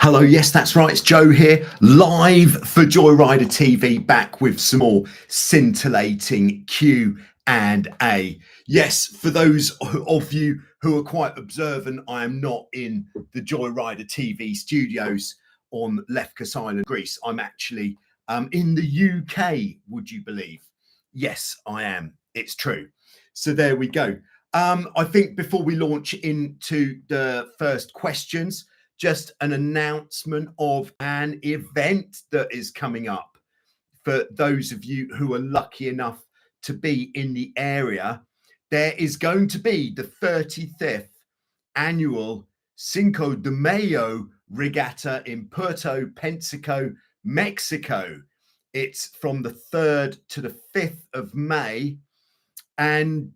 Hello, yes, that's right. It's Joe here, live for Joyrider TV, back with some more scintillating Q&A. Yes, for those of you who are quite observant, I am not in the Joyrider TV studios on Lefkas Island, Greece. I'm actually in the UK, would you believe? Yes, I am. It's true. So there we go. I think before we launch into the first questions, just an announcement of an event that is coming up for those of you who are lucky enough to be in the area. There is going to be the 35th annual Cinco de Mayo regatta in Puerto Pensaco, Mexico. It's from the 3rd to the 5th of May, and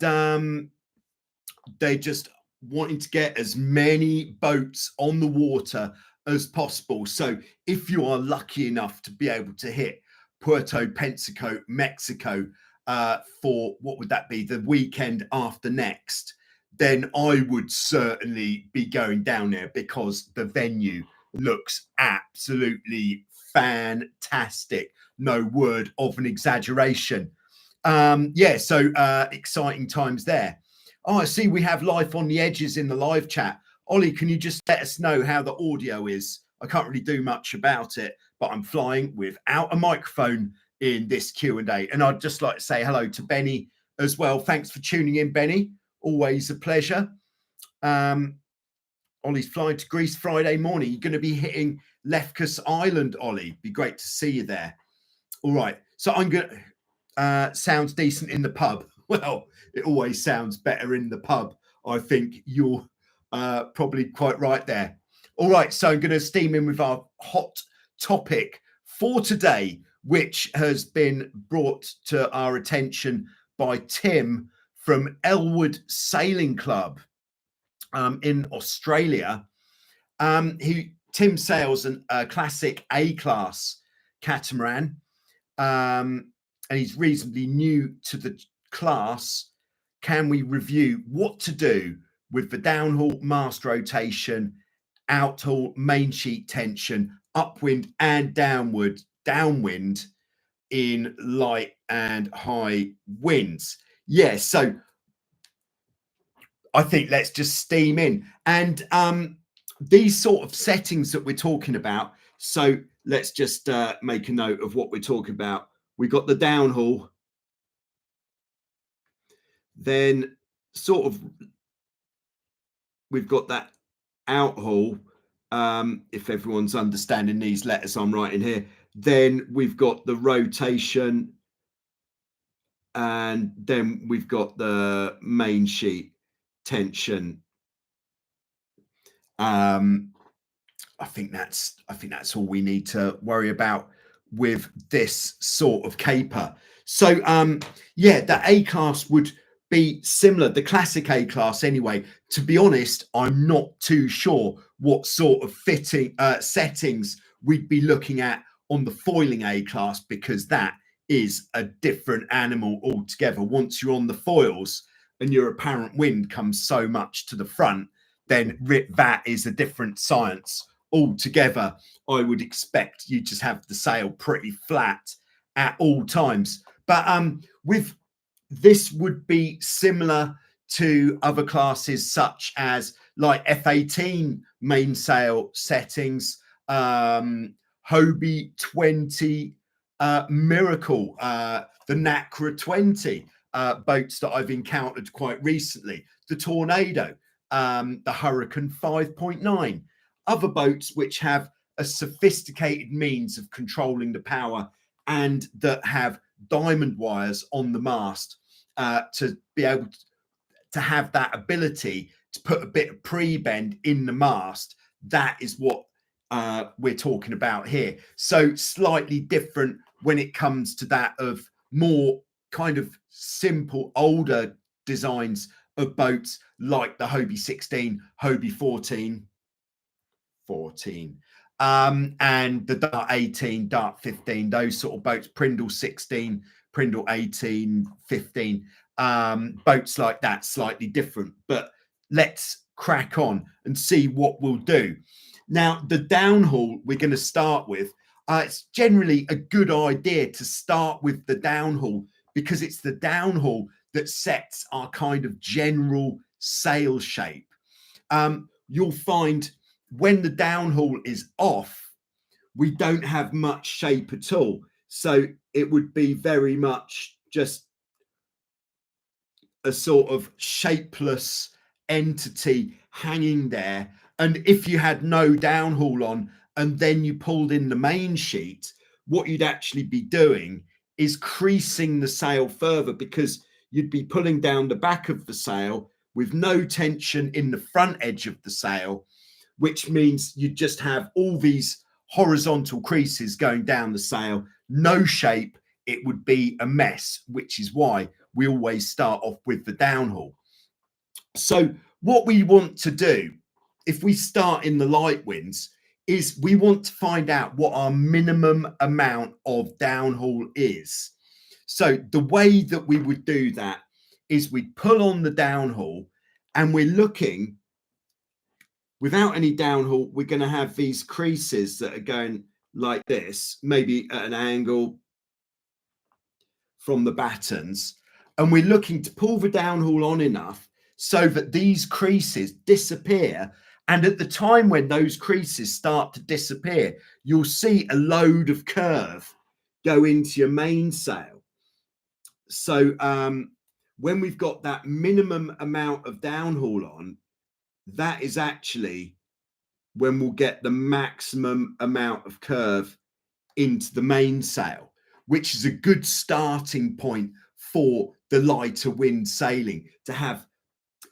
they just wanting to get as many boats on the water as possible. So if you are lucky enough to be able to hit Puerto Pensaco, Mexico, for what would that be, the weekend after next, then I would certainly be going down there, because the venue looks absolutely fantastic. No word of an exaggeration. Yeah, so exciting times there. Oh, I see we have life on the edges in the live chat. Ollie, can you just let us know how the audio is? I can't really do much about it, but I'm flying without a microphone in this Q&A. And I'd just like to say hello to Benny as well. Thanks for tuning in, Benny. Always a pleasure. Ollie's flying to Greece Friday morning. You're going to be hitting Lefkas Island, Ollie. Be great to see you there. All right. So I'm going to... sounds decent in the pub. Well, it always sounds better in the pub. I think you're probably quite right there. All right, so I'm going to steam in with our hot topic for today, which has been brought to our attention by Tim from Elwood Sailing Club in Australia. Tim sails a classic A-class catamaran, and he's reasonably new to the class. Can we review what to do with the downhaul mast rotation, outhaul Mainsheet tension, upwind and downwind in light and high winds? Yeah, so I think let's just steam in. And these sort of settings that we're talking about, so let's just make a note of what we're talking about. We got the downhaul, then sort of we've got that outhaul. If everyone's understanding these letters I'm writing here, then we've got the rotation, and then we've got the Mainsheet tension. I think that's all we need to worry about with this sort of caper. So yeah, the A-class would be similar, the classic A-class anyway. To be honest, I'm not too sure what sort of settings we'd be looking at on the foiling A-class, because that is a different animal altogether. Once you're on the foils and your apparent wind comes so much to the front, then that is a different science altogether. I would expect you just have the sail pretty flat at all times. But with this would be similar to other classes such as like F18 mainsail settings, Hobie 20, Miracle, the Nacra 20, boats that I've encountered quite recently, the Tornado, the Hurricane 5.9, other boats which have a sophisticated means of controlling the power and that have diamond wires on the mast to be able to have that ability to put a bit of pre-bend in the mast. That is what we're talking about here. So slightly different when it comes to that of more kind of simple older designs of boats like the Hobie 16, Hobie 14, and the Dart 18, Dart 15, those sort of boats, Prindle 16, Prindle 18, 15, boats like that, slightly different. But let's crack on and see what we'll do. Now, the downhaul we're going to start with, it's generally a good idea to start with the downhaul because it's the downhaul that sets our kind of general sail shape. You'll find when the downhaul is off, we don't have much shape at all. So it would be very much just a sort of shapeless entity hanging there. And if you had no downhaul on and then you pulled in the main sheet, what you'd actually be doing is creasing the sail further because you'd be pulling down the back of the sail with no tension in the front edge of the sail, which means you just have all these horizontal creases going down the sail, no shape. It would be a mess, which is why we always start off with the downhaul. So what we want to do, if we start in the light winds, is we want to find out what our minimum amount of downhaul is. So the way that we would do that is we pull on the downhaul and we're looking, without any downhaul, we're going to have these creases that are going like this, maybe at an angle from the battens. And we're looking to pull the downhaul on enough so that these creases disappear. And at the time when those creases start to disappear, you'll see a load of curve go into your mainsail. So when we've got that minimum amount of downhaul on, that is actually when we'll get the maximum amount of curve into the mainsail, which is a good starting point for the lighter wind sailing, to have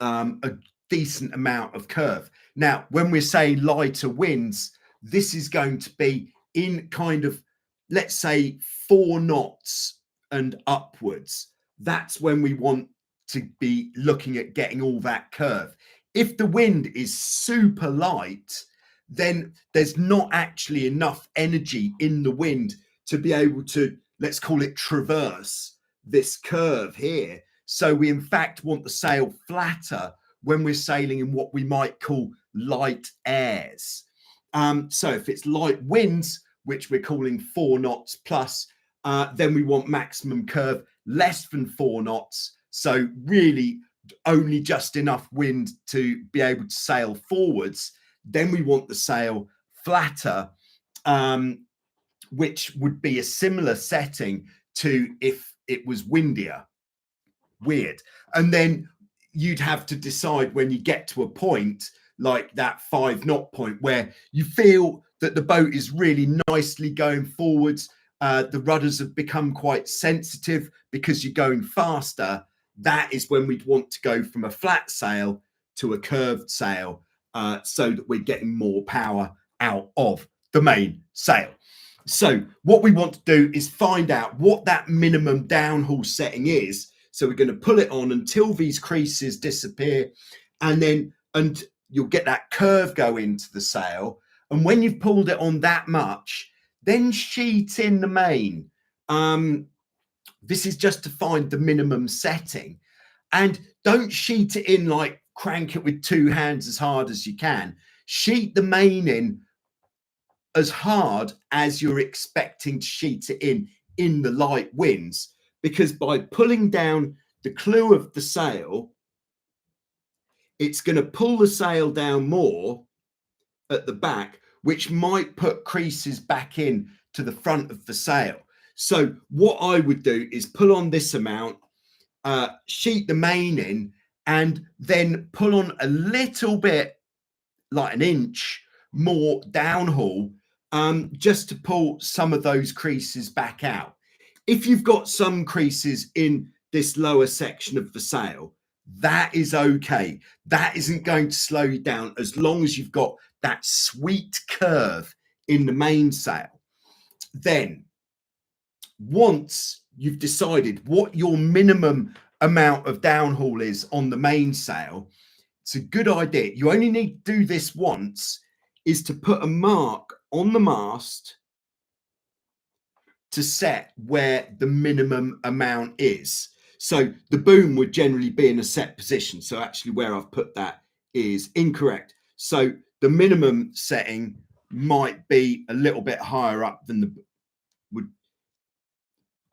a decent amount of curve. Now, when we're saying lighter winds, this is going to be in kind of, let's say, 4 knots and upwards. That's when we want to be looking at getting all that curve. If the wind is super light, then there's not actually enough energy in the wind to be able to, let's call it, traverse this curve here. So we in fact want the sail flatter when we're sailing in what we might call light airs. So if it's light winds, which we're calling 4 knots plus, then we want maximum curve less than 4 knots. So really only just enough wind to be able to sail forwards. Then we want the sail flatter, which would be a similar setting to if it was windier. Weird. And then you'd have to decide when you get to a point like that 5 knot point where you feel that the boat is really nicely going forwards. The rudders have become quite sensitive because you're going faster. That is when we'd want to go from a flat sail to a curved sail, so that we're getting more power out of the main sail. So what we want to do is find out what that minimum downhaul setting is. So we're going to pull it on until these creases disappear, and you'll get that curve go into the sail. And when you've pulled it on that much, then sheet in the main. This is just to find the minimum setting, and don't sheet it in like crank it with 2 hands as hard as you can. Sheet the main in as hard as you're expecting to sheet it in the light winds, because by pulling down the clew of the sail, it's going to pull the sail down more at the back, which might put creases back in to the front of the sail. So what I would do is pull on this amount, sheet the main in, and then pull on a little bit, like an inch more downhaul, just to pull some of those creases back out. If you've got some creases in this lower section of the sail, that is okay. That isn't going to slow you down as long as you've got that sweet curve in the mainsail. Then once you've decided what your minimum amount of downhaul is on the mainsail, it's a good idea. You only need to do this once, is to put a mark on the mast to set where the minimum amount is. So the boom would generally be in a set position. So actually where I've put that is incorrect. So the minimum setting might be a little bit higher up than would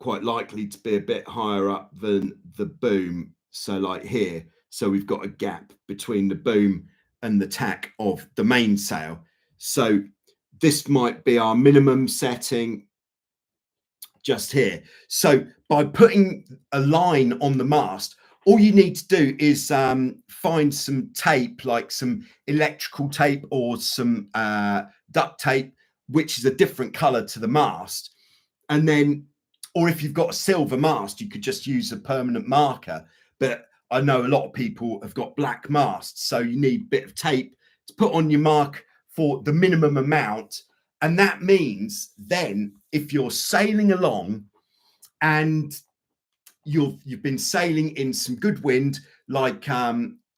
quite likely to be a bit higher up than the boom. So like here, so we've got a gap between the boom and the tack of the mainsail. So this might be our minimum setting just here. So by putting a line on the mast, all you need to do is find some tape, like some electrical tape or some duct tape, which is a different color to the mast. And then, or if you've got a silver mast, you could just use a permanent marker. But I know a lot of people have got black masts, so you need a bit of tape to put on your mark for the minimum amount. And that means then if you're sailing along and you've been sailing in some good wind, like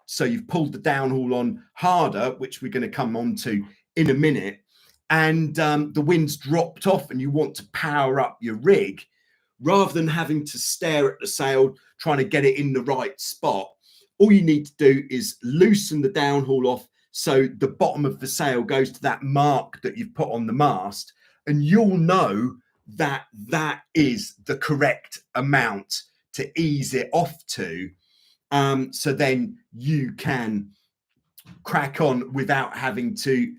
so you've pulled the downhaul on harder, which we're going to come on to in a minute, and the wind's dropped off and you want to power up your rig, rather than having to stare at the sail trying to get it in the right spot, all you need to do is loosen the downhaul off so the bottom of the sail goes to that mark that you've put on the mast, and you'll know that that is the correct amount to ease it off to. So then you can crack on without having to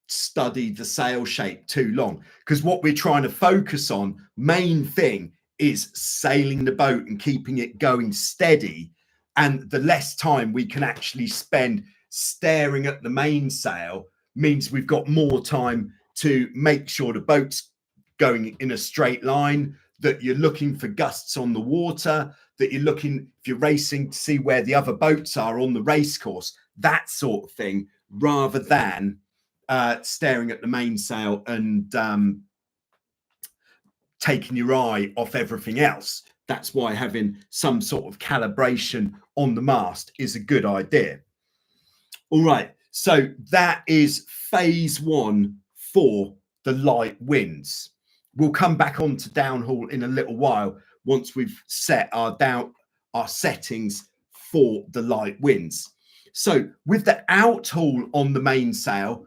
study the sail shape too long, because what we're trying to focus on, main thing, is sailing the boat and keeping it going steady. And the less time we can actually spend staring at the mainsail means we've got more time to make sure the boat's going in a straight line, that you're looking for gusts on the water, that you're looking, if you're racing, to see where the other boats are on the race course, that sort of thing, rather than staring at the mainsail and taking your eye off everything else. That's why having some sort of calibration on the mast is a good idea. All right, so that is phase one for the light winds. We'll come back on to downhaul in a little while once we've set our settings for the light winds. So with the outhaul on the mainsail,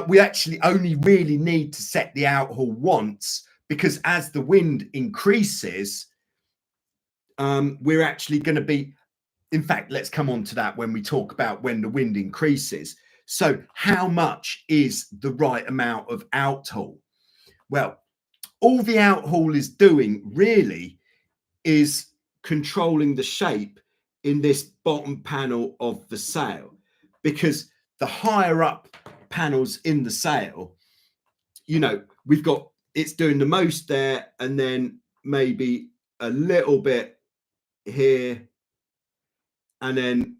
we actually only really need to set the outhaul once, because as the wind increases, we're actually going to be, in fact, let's come on to that when we talk about when the wind increases. So how much is the right amount of outhaul? Well, all the outhaul is doing really is controlling the shape in this bottom panel of the sail, because the higher up panels in the sail, you know, we've got, it's doing the most there, and then maybe a little bit here, and then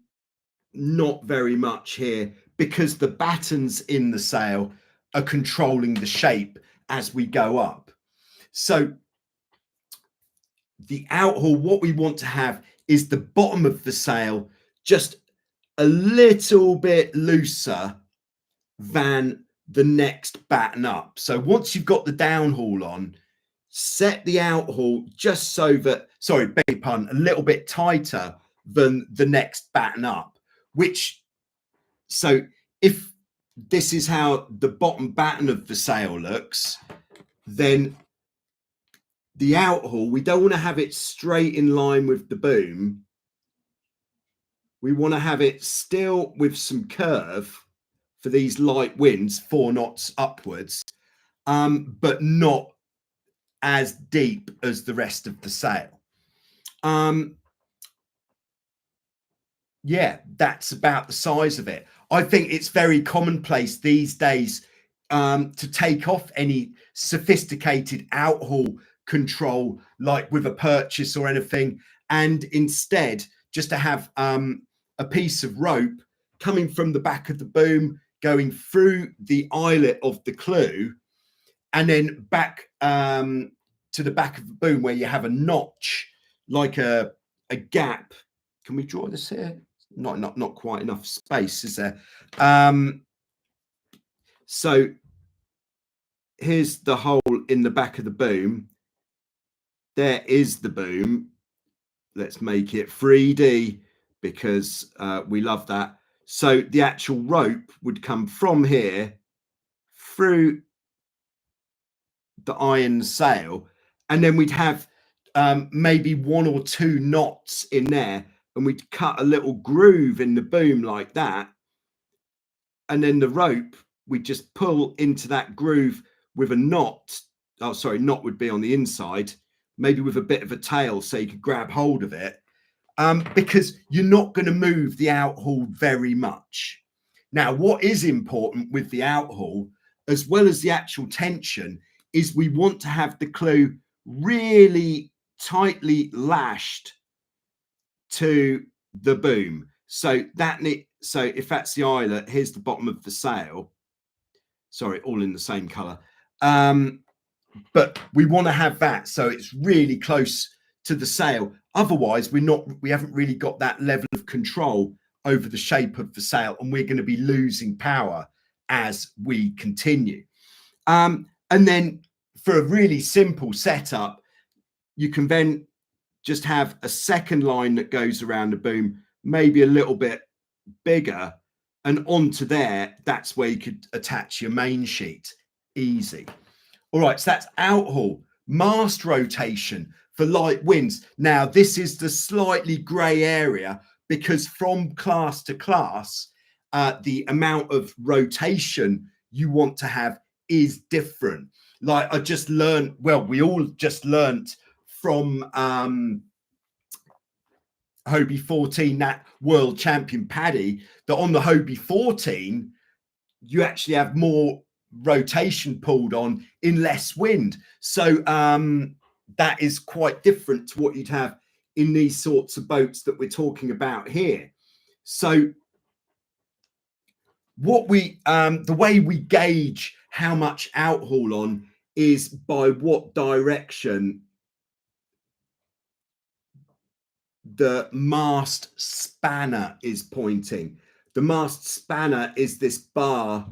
not very much here, because the battens in the sail are controlling the shape as we go up. So the outhaul, what we want to have is the bottom of the sail just a little bit looser than the next batten up. So once you've got the downhaul on, set the outhaul just so that, sorry, beg your pardon, a little bit tighter than the next batten up, which, so if this is how the bottom batten of the sail looks, then the outhaul, we don't want to have it straight in line with the boom. We want to have it still with some curve for these light winds, 4 knots upwards, but not as deep as the rest of the sail. Yeah, that's about the size of it. I think it's very commonplace these days to take off any sophisticated outhaul control, like with a purchase or anything, and instead just to have a piece of rope coming from the back of the boom, going through the eyelet of the clew, and then back to the back of the boom where you have a notch, like a gap. Can we draw this here? Not quite enough space, is there? So here's the hole in the back of the boom. There is the boom. Let's make it 3D because we love that. So the actual rope would come from here through the iron sail, and then we'd have maybe 1 or 2 knots in there, and we'd cut a little groove in the boom like that, and then the rope we'd just pull into that groove with a knot. Oh, sorry, knot would be on the inside, maybe with a bit of a tail so you could grab hold of it, because you're not going to move the outhaul very much. Now, what is important with the outhaul, as well as the actual tension, is we want to have the clue really tightly lashed to the boom. So if that's the eyelet, here's the bottom of the sail. Sorry, all in the same color. But we want to have that so it's really close to the sail. Otherwise, we haven't really got that level of control over the shape of the sail, and we're going to be losing power as we continue. And then for a really simple setup, you can then just have a second line that goes around the boom, maybe a little bit bigger, and onto there, that's where you could attach your main sheet. Easy. All right, so that's outhaul. Mast rotation for light winds. Now, this is the slightly grey area, because from class to class, the amount of rotation you want to have is different. Like I just learned, well, we all just learned from Hobie 14, that world champion Paddy, that on the Hobie 14, you actually have more rotation pulled on in less wind. So that is quite different to what you'd have in these sorts of boats that we're talking about here. So what the way we gauge how much outhaul on is by what direction the mast spanner is pointing. The mast spanner is this bar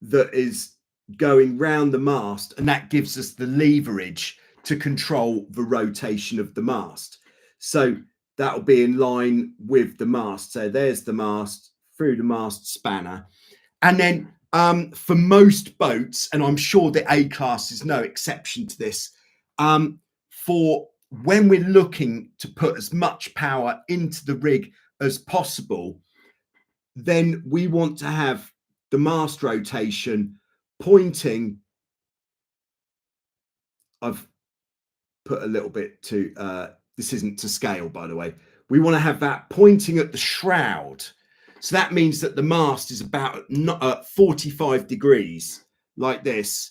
that is going round the mast, and that gives us the leverage to control the rotation of the mast. So that'll be in line with the mast. So there's the mast through the mast spanner. And then for most boats, and I'm sure the A-class is no exception to this, for when we're looking to put as much power into the rig as possible, then we want to have the mast rotation pointing. I've put a little bit to, this isn't to scale, by the way. We want to have that pointing at the shroud. So that means that the mast is about 45 degrees like this,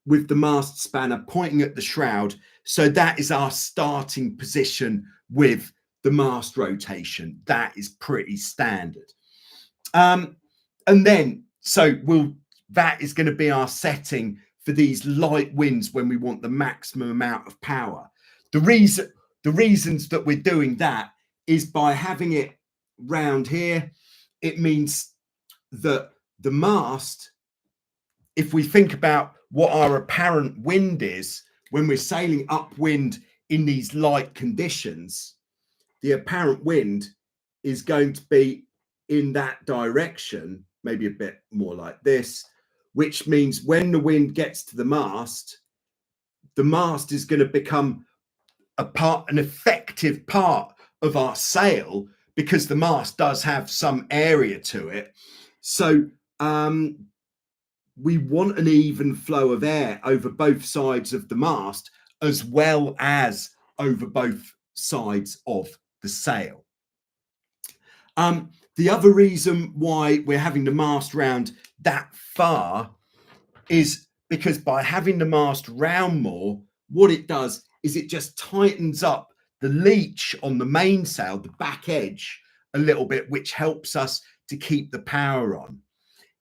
with the mast spanner pointing at the shroud. So that is our starting position with the mast rotation. That is pretty standard. And then, that is going to be our setting for these light winds when we want the maximum amount of power. The reasons that we're doing that is by having it round here, it means that the mast, if we think about what our apparent wind is when we're sailing upwind in these light conditions, the apparent wind is going to be in that direction, maybe a bit more like this, which means when the wind gets to the mast is going to become an effective part of our sail, because the mast does have some area to it. So we want an even flow of air over both sides of the mast, as well as over both sides of the sail. The other reason why we're having the mast round that far is because by having the mast round more, what it does is it just tightens up the leech on the mainsail, the back edge, a little bit, which helps us to keep the power on.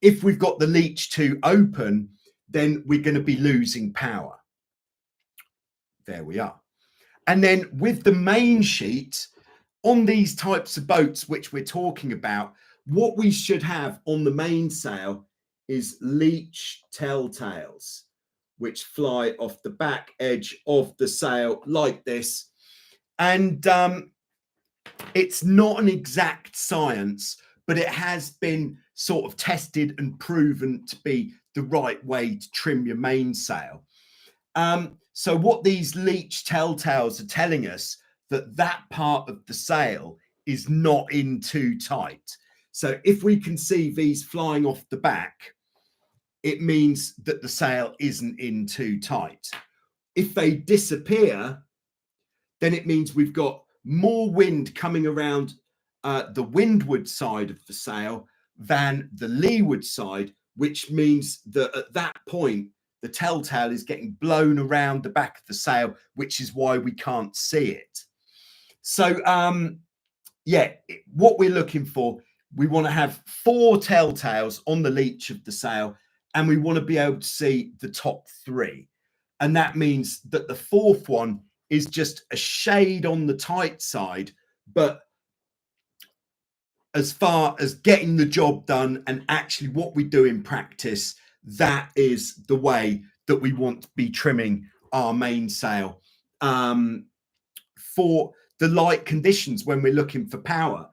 If we've got the leech too open, then we're going to be losing power. There we are. And then with the main sheet, on these types of boats which we're talking about, what we should have on the mainsail is leech telltales, which fly off the back edge of the sail like this. And It's not an exact science, but it has been sort of tested and proven to be the right way to trim your mainsail. So what these leech telltales are telling us, that part of the sail is not in too tight. So if we can see these flying off the back, it means that the sail isn't in too tight. If they disappear, then it means we've got more wind coming around the windward side of the sail than the leeward side, which means that at that point, the telltale is getting blown around the back of the sail, which is why we can't see it. So, yeah, what we're looking for, we want to have 4 telltales on the leech of the sail, and we want to be able to see the top 3. And that means that the 4th one is just a shade on the tight side, but as far as getting the job done and actually what we do in practice, that is the way that we want to be trimming our mainsail for the light conditions when we're looking for power.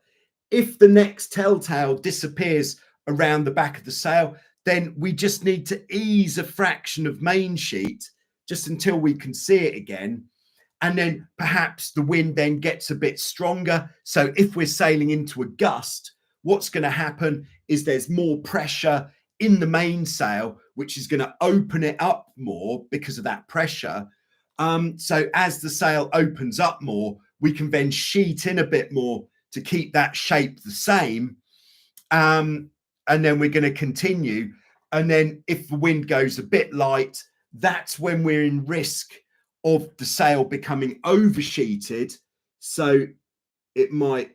If the next telltale disappears around the back of the sail, then we just need to ease a fraction of Mainsheet just until we can see it again. And then perhaps the wind then gets a bit stronger. So if we're sailing into a gust, what's going to happen is there's more pressure in the mainsail, which is going to open it up more because of that pressure. So as the sail opens up more, we can then sheet in a bit more to keep that shape the same. And then we're going to continue. And then if the wind goes a bit light, that's when we're in risk of the sail becoming oversheeted. So it might,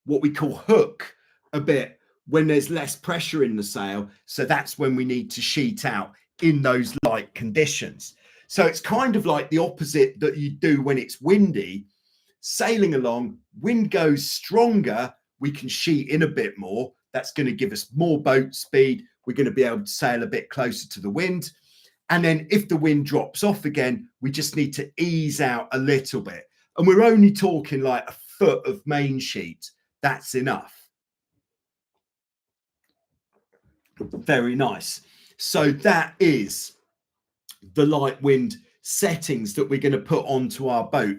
what we call, hook a bit when there's less pressure in the sail. So that's when we need to sheet out in those light conditions. So it's kind of like the opposite that you do when it's windy. Sailing along, wind goes stronger, we can sheet in a bit more. That's going to give us more boat speed. We're going to be able to sail a bit closer to the wind. And then if the wind drops off again, we just need to ease out a little bit. And we're only talking like a foot of Mainsheet. That's enough. Very nice. So that is the light wind settings that we're going to put onto our boat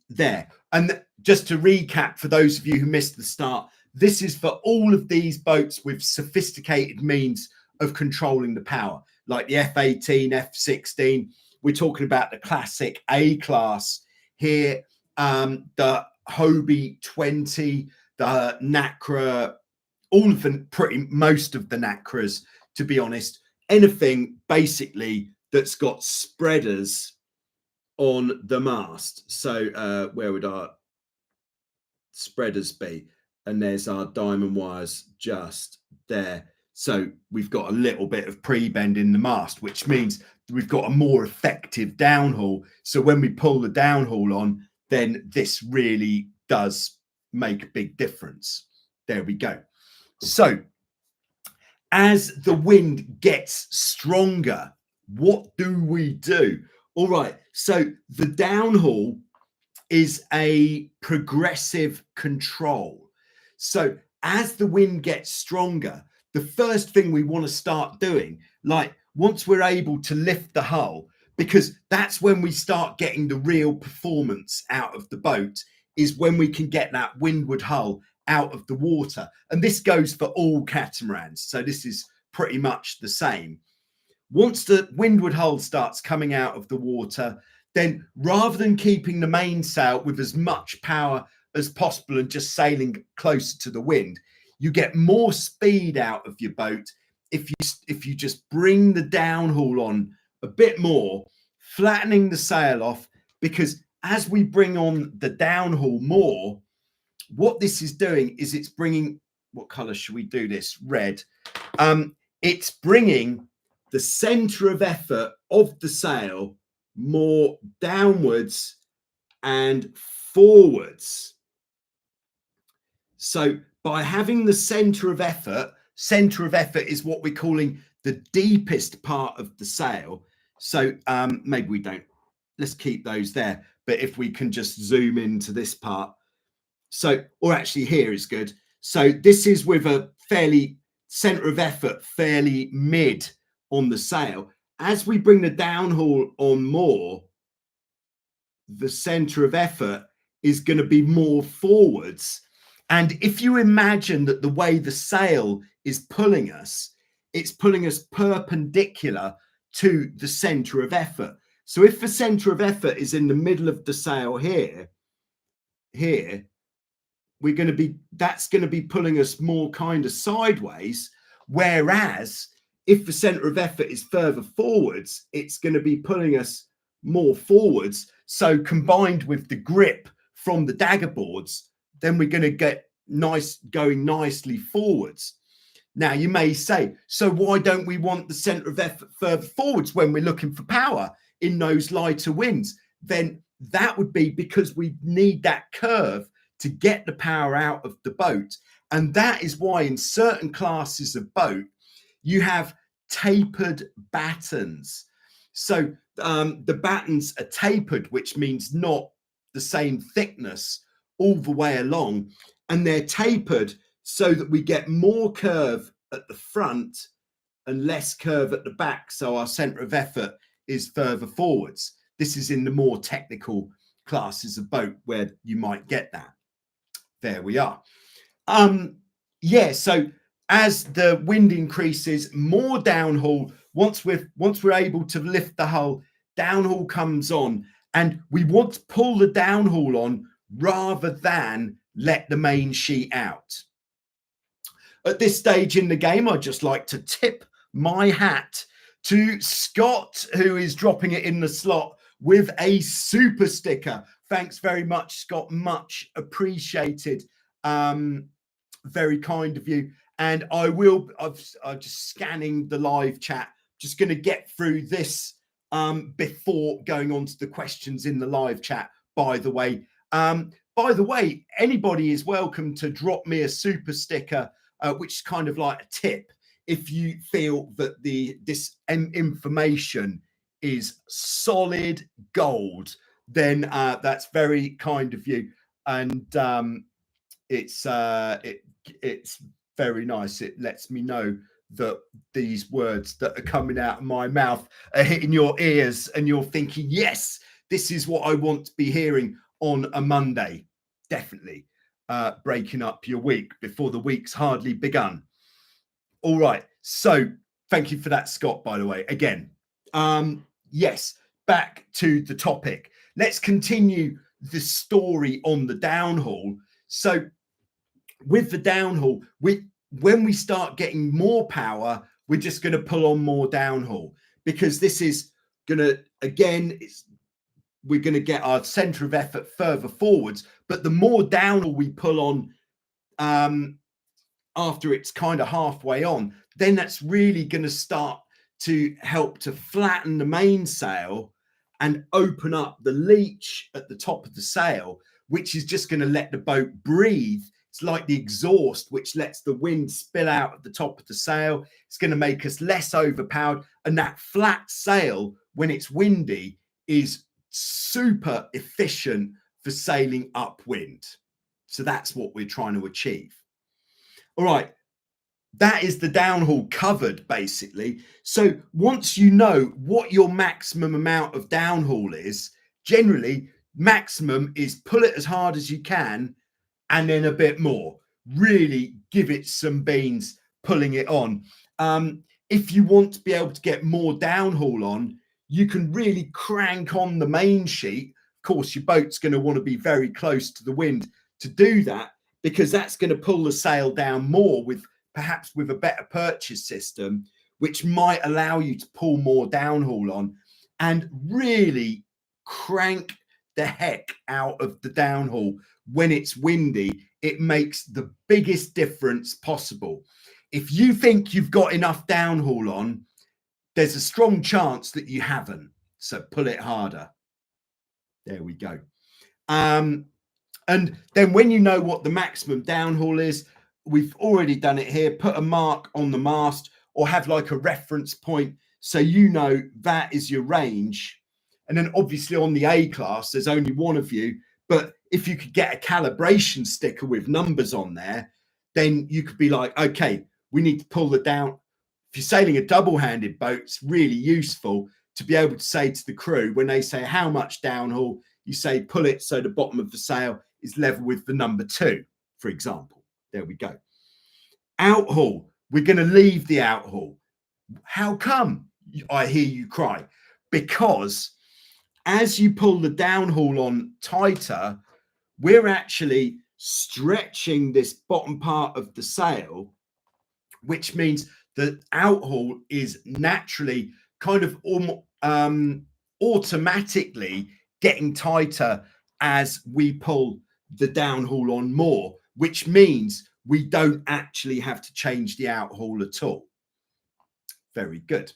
there. And just to recap, for those of you who missed the start, this is for all of these boats with sophisticated means of controlling the power, like the F18, F16. We're talking about the classic A-class here, the Hobie 20, the Nacra, all of the most of the Nacras, to be honest. Anything basically that's got spreaders on the mast. So where would our spreaders be? And there's our diamond wires just there. So we've got a little bit of pre-bend in the mast, which means we've got a more effective downhaul. So when we pull the downhaul on, then this really does make a big difference. There we go. So as the wind gets stronger, what do we do? All right, so the downhaul is a progressive control. So as the wind gets stronger, the first thing we want to start doing, like once we're able to lift the hull, because that's when we start getting the real performance out of the boat, is when we can get that windward hull out of the water. And this goes for all catamarans. So this is pretty much the same. Once the windward hull starts coming out of the water, then rather than keeping the mainsail with as much power as possible and just sailing closer to the wind, you get more speed out of your boat if you just bring the downhaul on a bit more, flattening the sail off, because as we bring on the downhaul more, what this is doing is it's bringing, what color should we do this? Red. It's bringing the center of effort of the sail more downwards and forwards. So by having the center of effort is what we're calling the deepest part of the sail. So maybe we don't, let's keep those there. but if we can just zoom into this part. So, or actually here is good. So this is with a fairly center of effort, fairly mid on the sail. As we bring the downhaul on more, the center of effort is going to be more forwards. And if you imagine that the way the sail is pulling us, it's pulling us perpendicular to the center of effort. So if the center of effort is in the middle of the sail here, we're going to be, that's going to be pulling us more kind of sideways. Whereas if the center of effort is further forwards, it's going to be pulling us more forwards. So combined with the grip from the dagger boards, then we're going to get going nicely forwards. Now you may say, so why don't we want the center of effort further forwards when we're looking for power in those lighter winds? Then that would be because we need that curve to get the power out of the boat. And that is why in certain classes of boat, you have tapered battens. So the battens are tapered, which means not the same thickness all the way along. And they're tapered so that we get more curve at the front and less curve at the back. So our center of effort is further forwards. This is in the more technical classes of boat where you might get that. There we are. Yeah, so as the wind increases, more downhaul, once we're able to lift the hull, downhaul comes on, and we want to pull the downhaul on rather than let the main sheet out. At this stage in the game, I'd just like to tip my hat to Scott, who is dropping it in the slot with a super sticker. Thanks very much, Scott. Much appreciated. Very kind of you. And I'm just scanning the live chat. Just going to get through this before going on to the questions in the live chat, by the way. By the way, anybody is welcome to drop me a super sticker, which is kind of like a tip. If you feel that this information is solid gold, then that's very kind of you. And it's very nice. It lets me know that these words that are coming out of my mouth are hitting your ears and you're thinking, yes, this is what I want to be hearing on a Monday. Definitely breaking up your week before the week's hardly begun. All right. So thank you for that, Scott, by the way, again. Yes, back to the topic. Let's continue the story on the downhaul. So with the downhaul, when we start getting more power, we're just going to pull on more downhaul, because this is going to, again, we're going to get our center of effort further forwards. But the more downhaul we pull on after it's kind of halfway on, then that's really going to start to help to flatten the mainsail and open up the leech at the top of the sail, which is just going to let the boat breathe. It's like the exhaust, which lets the wind spill out at the top of the sail. It's going to make us less overpowered. And that flat sail, when it's windy, is super efficient for sailing upwind. So that's what we're trying to achieve. All right. That is the downhaul covered, basically. So once you know what your maximum amount of downhaul is, generally maximum is pull it as hard as you can and then a bit more. Really give it some beans pulling it on. If you want to be able to get more downhaul on, you can really crank on the main sheet. Of course, your boat's going to want to be very close to the wind to do that, because that's going to pull the sail down more, with perhaps with a better purchase system, which might allow you to pull more downhaul on and really crank the heck out of the downhaul when it's windy. It makes the biggest difference possible. If you think you've got enough downhaul on, there's a strong chance that you haven't. So pull it harder. There we go. And then when you know what the maximum downhaul is, we've already done it here, put a mark on the mast or have like a reference point so you know that is your range. And then obviously on the A class, there's only one of you. But if you could get a calibration sticker with numbers on there, then you could be like, okay, we need to pull the down. If you're sailing a double-handed boat, it's really useful to be able to say to the crew, when they say how much downhaul, you say pull it so the bottom of the sail is level with the number 2, for example. There we go. Outhaul, we're going to leave the outhaul. How come? I hear you cry. Because as you pull the downhaul on tighter, we're actually stretching this bottom part of the sail, which means that outhaul is naturally kind of automatically getting tighter as we pull the downhaul on more, which means we don't actually have to change the outhaul at all. Very good.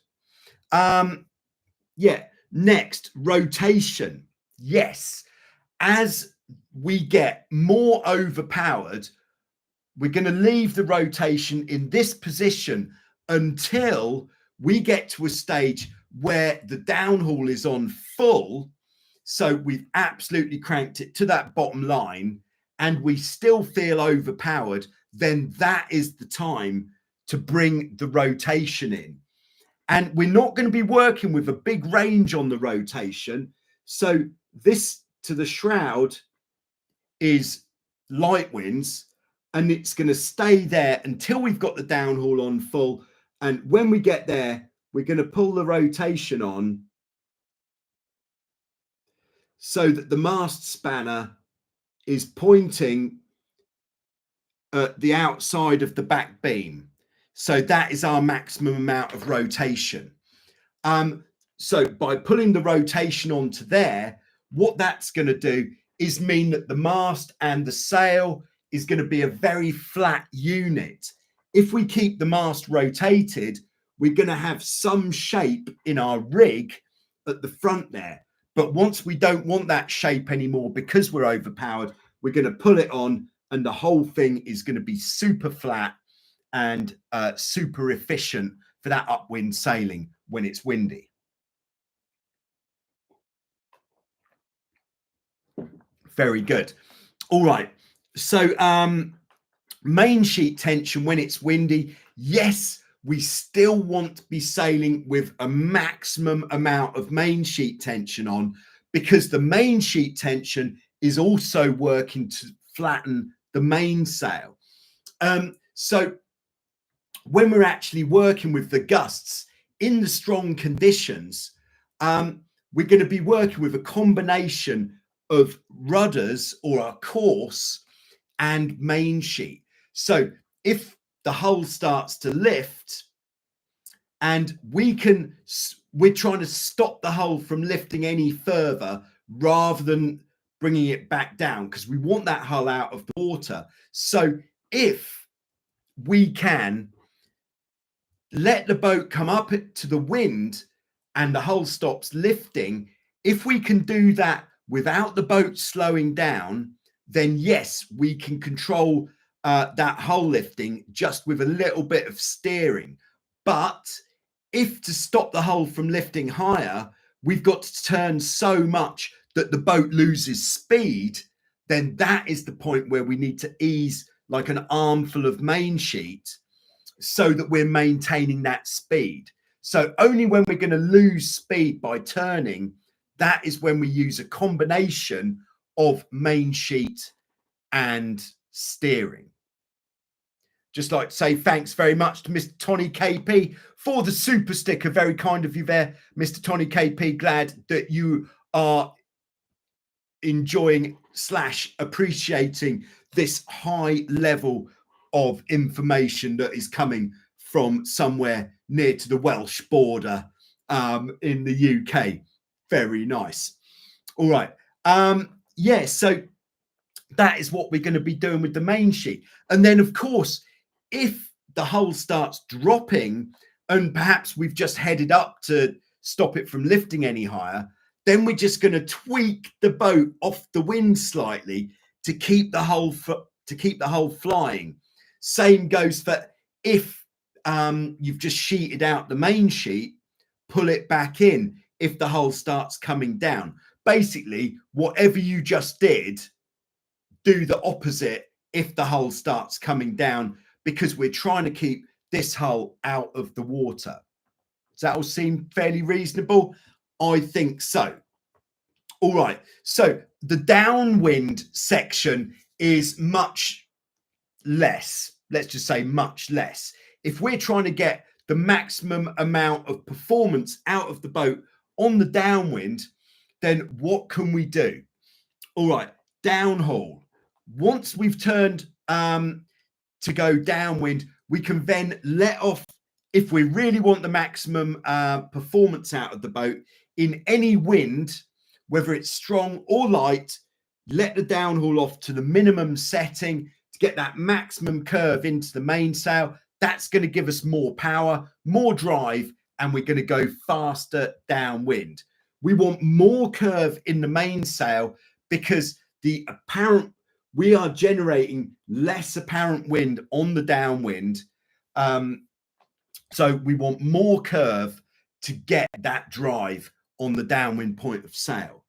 Yeah, next, rotation. Yes, as we get more overpowered, we're going to leave the rotation in this position until we get to a stage where the downhaul is on full. So we've absolutely cranked it to that bottom line and we still feel overpowered. Then that is the time to bring the rotation in. And we're not going to be working with a big range on the rotation. So this to the shroud is light winds, and it's going to stay there until we've got the downhaul on full. And when we get there, we're going to pull the rotation on so that the mast spanner is pointing at the outside of the back beam. So that is our maximum amount of rotation. So by pulling the rotation onto there, what that's going to do is mean that the mast and the sail is going to be a very flat unit. If we keep the mast rotated, we're going to have some shape in our rig at the front there. But once we don't want that shape anymore because we're overpowered, we're going to pull it on and the whole thing is going to be super flat and super efficient for that upwind sailing when it's windy. Very good. All right. So main sheet tension when it's windy. Yes, we still want to be sailing with a maximum amount of main sheet tension on, because the main sheet tension is also working to flatten the mainsail. So when we're actually working with the gusts in the strong conditions, we're going to be working with a combination of rudders or a course and main sheet. So if the hull starts to lift and we're trying to stop the hull from lifting any further rather than bringing it back down, because we want that hull out of the water. So if we can let the boat come up to the wind and the hull stops lifting, if we can do that without the boat slowing down, then yes, we can control that hull lifting just with a little bit of steering. But if to stop the hull from lifting higher, we've got to turn so much that the boat loses speed, then that is the point where we need to ease like an armful of main sheet so that we're maintaining that speed. So only when we're going to lose speed by turning, that is when we use a combination of main sheet and steering. Just like to say thanks very much to Mr. Tony KP for the super sticker. Very kind of you there, Mr. Tony KP. Glad that you are enjoying / appreciating this high level of information that is coming from somewhere near to the Welsh border in the UK. Very nice. All right. Yeah, so that is what we're going to be doing with the main sheet. And then, of course, if the hull starts dropping and perhaps we've just headed up to stop it from lifting any higher, then we're just going to tweak the boat off the wind slightly to keep the hull flying. Same goes for if you've just sheeted out the main sheet, pull it back in. if the hull starts coming down. Basically, whatever you just did, do the opposite if the hull starts coming down, because we're trying to keep this hull out of the water. Does that all seem fairly reasonable? I think so. All right, so the downwind section is much less. Let's just say much less. If we're trying to get the maximum amount of performance out of the boat on the downwind, then what can we do? All right, downhaul. Once we've turned to go downwind, we can then let off, if we really want the maximum performance out of the boat in any wind, whether it's strong or light, let the downhaul off to the minimum setting to get that maximum curve into the mainsail. That's going to give us more power, more drive, and we're going to go faster downwind. We want more curve in the mainsail because we are generating less apparent wind on the downwind. So we want more curve to get that drive on the downwind point of sail.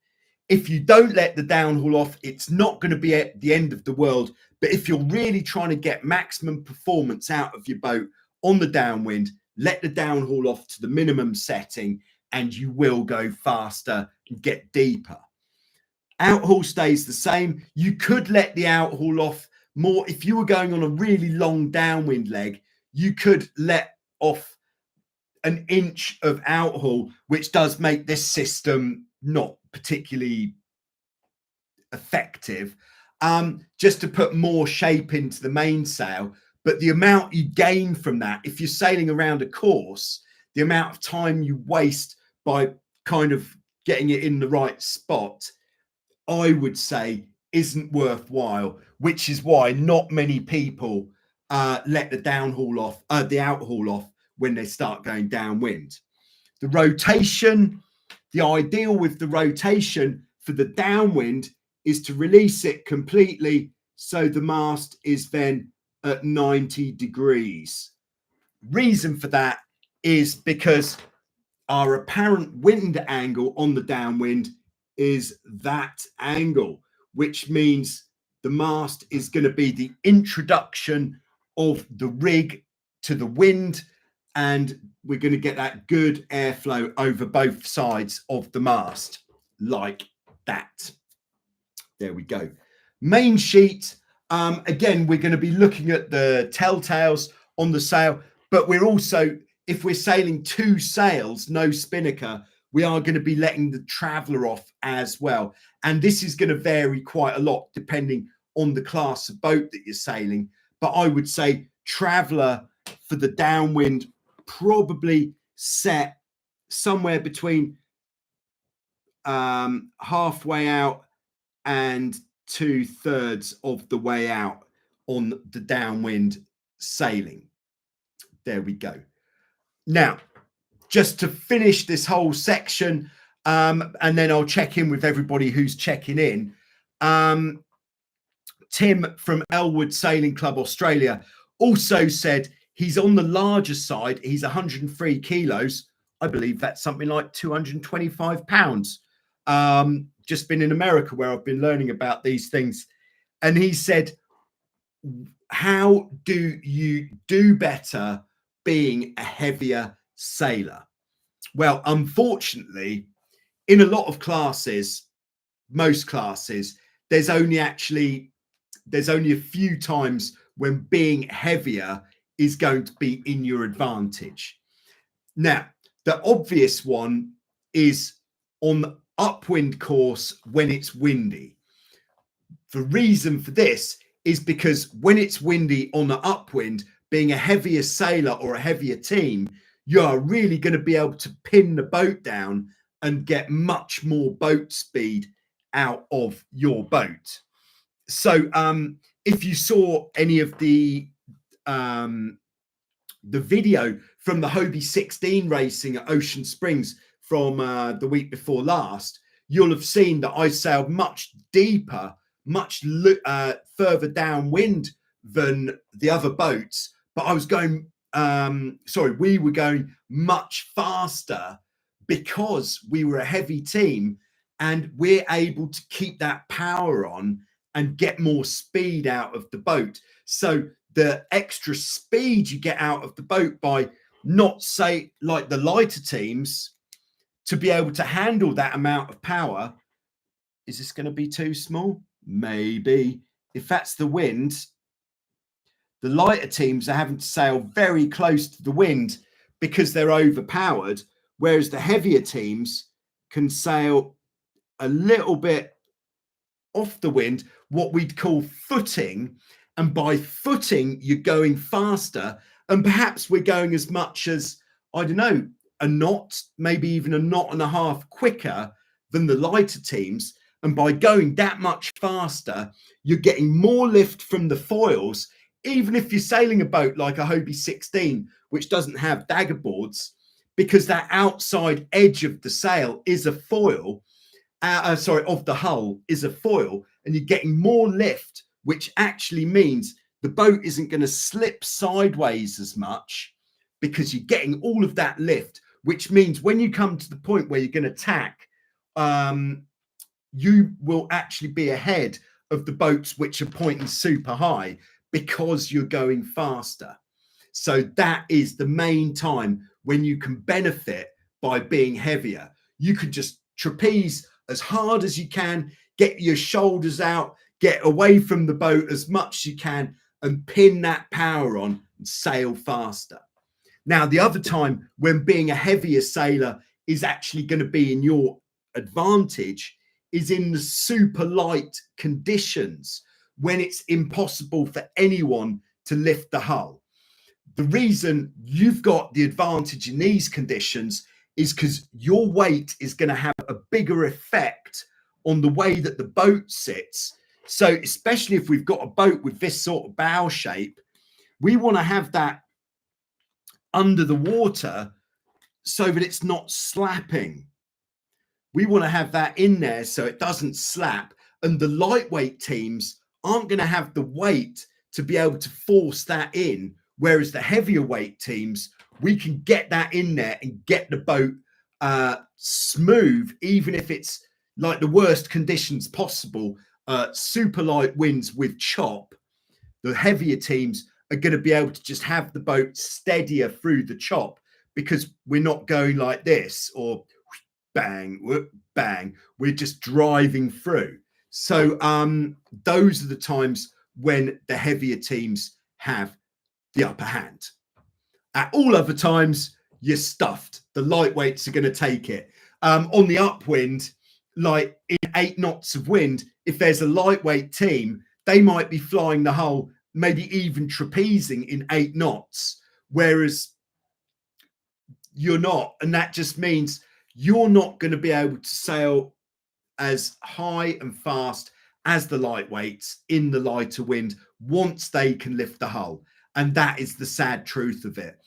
If you don't let the downhaul off, it's not going to be at the end of the world. But if you're really trying to get maximum performance out of your boat on the downwind, let the downhaul off to the minimum setting and you will go faster and get deeper. Outhaul stays the same. You could let the outhaul off more. If you were going on a really long downwind leg, you could let off an inch of outhaul, which does make this system not particularly effective, just to put more shape into the mainsail. But the amount you gain from that, if you're sailing around a course, the amount of time you waste by kind of getting it in the right spot, I would say isn't worthwhile, which is why not many people let the downhaul off, the outhaul off when they start going downwind. The rotation, the ideal with the rotation for the downwind is to release it completely so the mast is then at 90 degrees. Reason for that is because our apparent wind angle on the downwind is that angle, which means the mast is going to be the introduction of the rig to the wind, and we're going to get that good airflow over both sides of the mast like that. There we go. Main sheet. Again, we're going to be looking at the telltales on the sail, but we're also, if we're sailing two sails, no spinnaker, we are going to be letting the traveller off as well. And this is going to vary quite a lot depending on the class of boat that you're sailing. But I would say traveller for the downwind probably set somewhere between halfway out and 2/3 of the way out on the downwind sailing. There we go. Now, just to finish this whole section, and then I'll check in with everybody who's checking in. Tim from Elwood Sailing Club Australia also said he's on the larger side. He's 103 kilos. I believe that's something like 225 pounds. Just been in America where I've been learning about these things. And he said, how do you do better being a heavier sailor? Well, unfortunately, in a lot of classes, most classes, there's only a few times when being heavier is going to be in your advantage. Now, the obvious one is on the upwind course when it's windy. The reason for this is because when it's windy on the upwind, being a heavier sailor or a heavier team, you're really going to be able to pin the boat down and get much more boat speed out of your boat. So if you saw any of the video from the Hobie 16 racing at Ocean Springs from the week before last, you'll have seen that I sailed much deeper, much further downwind than the other boats, but I was going, we were going much faster because we were a heavy team and we're able to keep that power on and get more speed out of the boat. So the extra speed you get out of the boat by not, say, like the lighter teams, to be able to handle that amount of power. Is this going to be too small? Maybe. If that's the wind, the lighter teams are having to sail very close to the wind because they're overpowered, whereas the heavier teams can sail a little bit off the wind, what we'd call footing. And by footing, you're going faster. And perhaps we're going as much as, I don't know, a knot, maybe even a knot and a half quicker than the lighter teams. And by going that much faster, you're getting more lift from the foils. Even if you're sailing a boat like a Hobie 16, which doesn't have dagger boards, because that outside edge of the sail is a foil, of the hull is a foil, and you're getting more lift, which actually means the boat isn't going to slip sideways as much because you're getting all of that lift, which means when you come to the point where you're going to tack, you will actually be ahead of the boats which are pointing super high because you're going faster. So that is the main time when you can benefit by being heavier. You can just trapeze as hard as you can, get your shoulders out, get away from the boat as much as you can, and pin that power on and sail faster. Now, the other time when being a heavier sailor is actually going to be in your advantage is in the super light conditions when it's impossible for anyone to lift the hull. The reason you've got the advantage in these conditions is because your weight is going to have a bigger effect on the way that the boat sits. So especially if we've got a boat with this sort of bow shape, we want to have that under the water so that it's not slapping. We want to have that in there so it doesn't slap. And the lightweight teams aren't going to have the weight to be able to force that in. Whereas the heavier weight teams, we can get that in there and get the boat smooth, even if it's like the worst conditions possible, super light winds with chop. The heavier teams are going to be able to just have the boat steadier through the chop because we're not going like this or bang, whoop, bang. We're just driving through. So those are the times when the heavier teams have the upper hand. At all other times, you're stuffed. The lightweights are going to take it. On the upwind, like in 8 knots of wind, if there's a lightweight team, they might be flying the hull, maybe even trapezing in 8 knots, whereas you're not. And that just means you're not going to be able to sail as high and fast as the lightweights in the lighter wind once they can lift the hull. And that is the sad truth of it.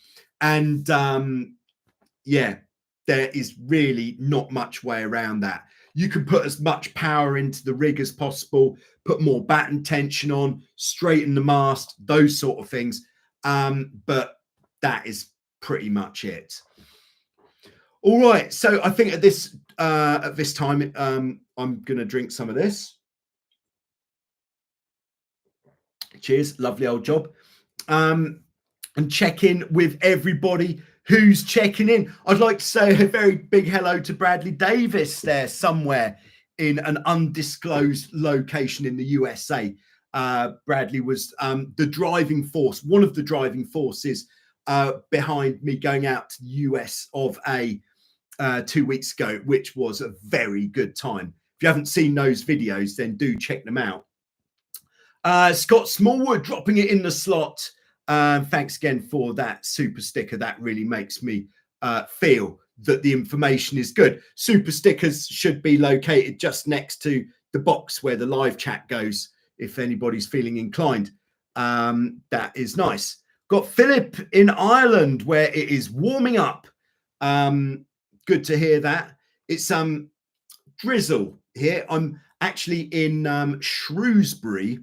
And yeah, there is really not much way around that. You can put as much power into the rig as possible, put more batten tension on, straighten the mast, those sort of things. But that is pretty much it. All right. So I think at this time, I'm going to drink some of this. Cheers. Lovely old job. And check in with everybody who's checking in. I'd like to say a very big hello to Bradley Davis there somewhere in an undisclosed location in the USA. Bradley was the driving force, one of the driving forces behind me going out to the US of A 2 weeks ago, which was a very good time. If you haven't seen those videos, then do check them out. Scott Smallwood dropping it in the slot. Thanks again for that super sticker. That really makes me feel that the information is good. Super stickers should be located just next to the box where the live chat goes, if anybody's feeling inclined. That is nice. Got Philip in Ireland where it is warming up. Good to hear that. It's drizzle here. I'm actually in Shrewsbury,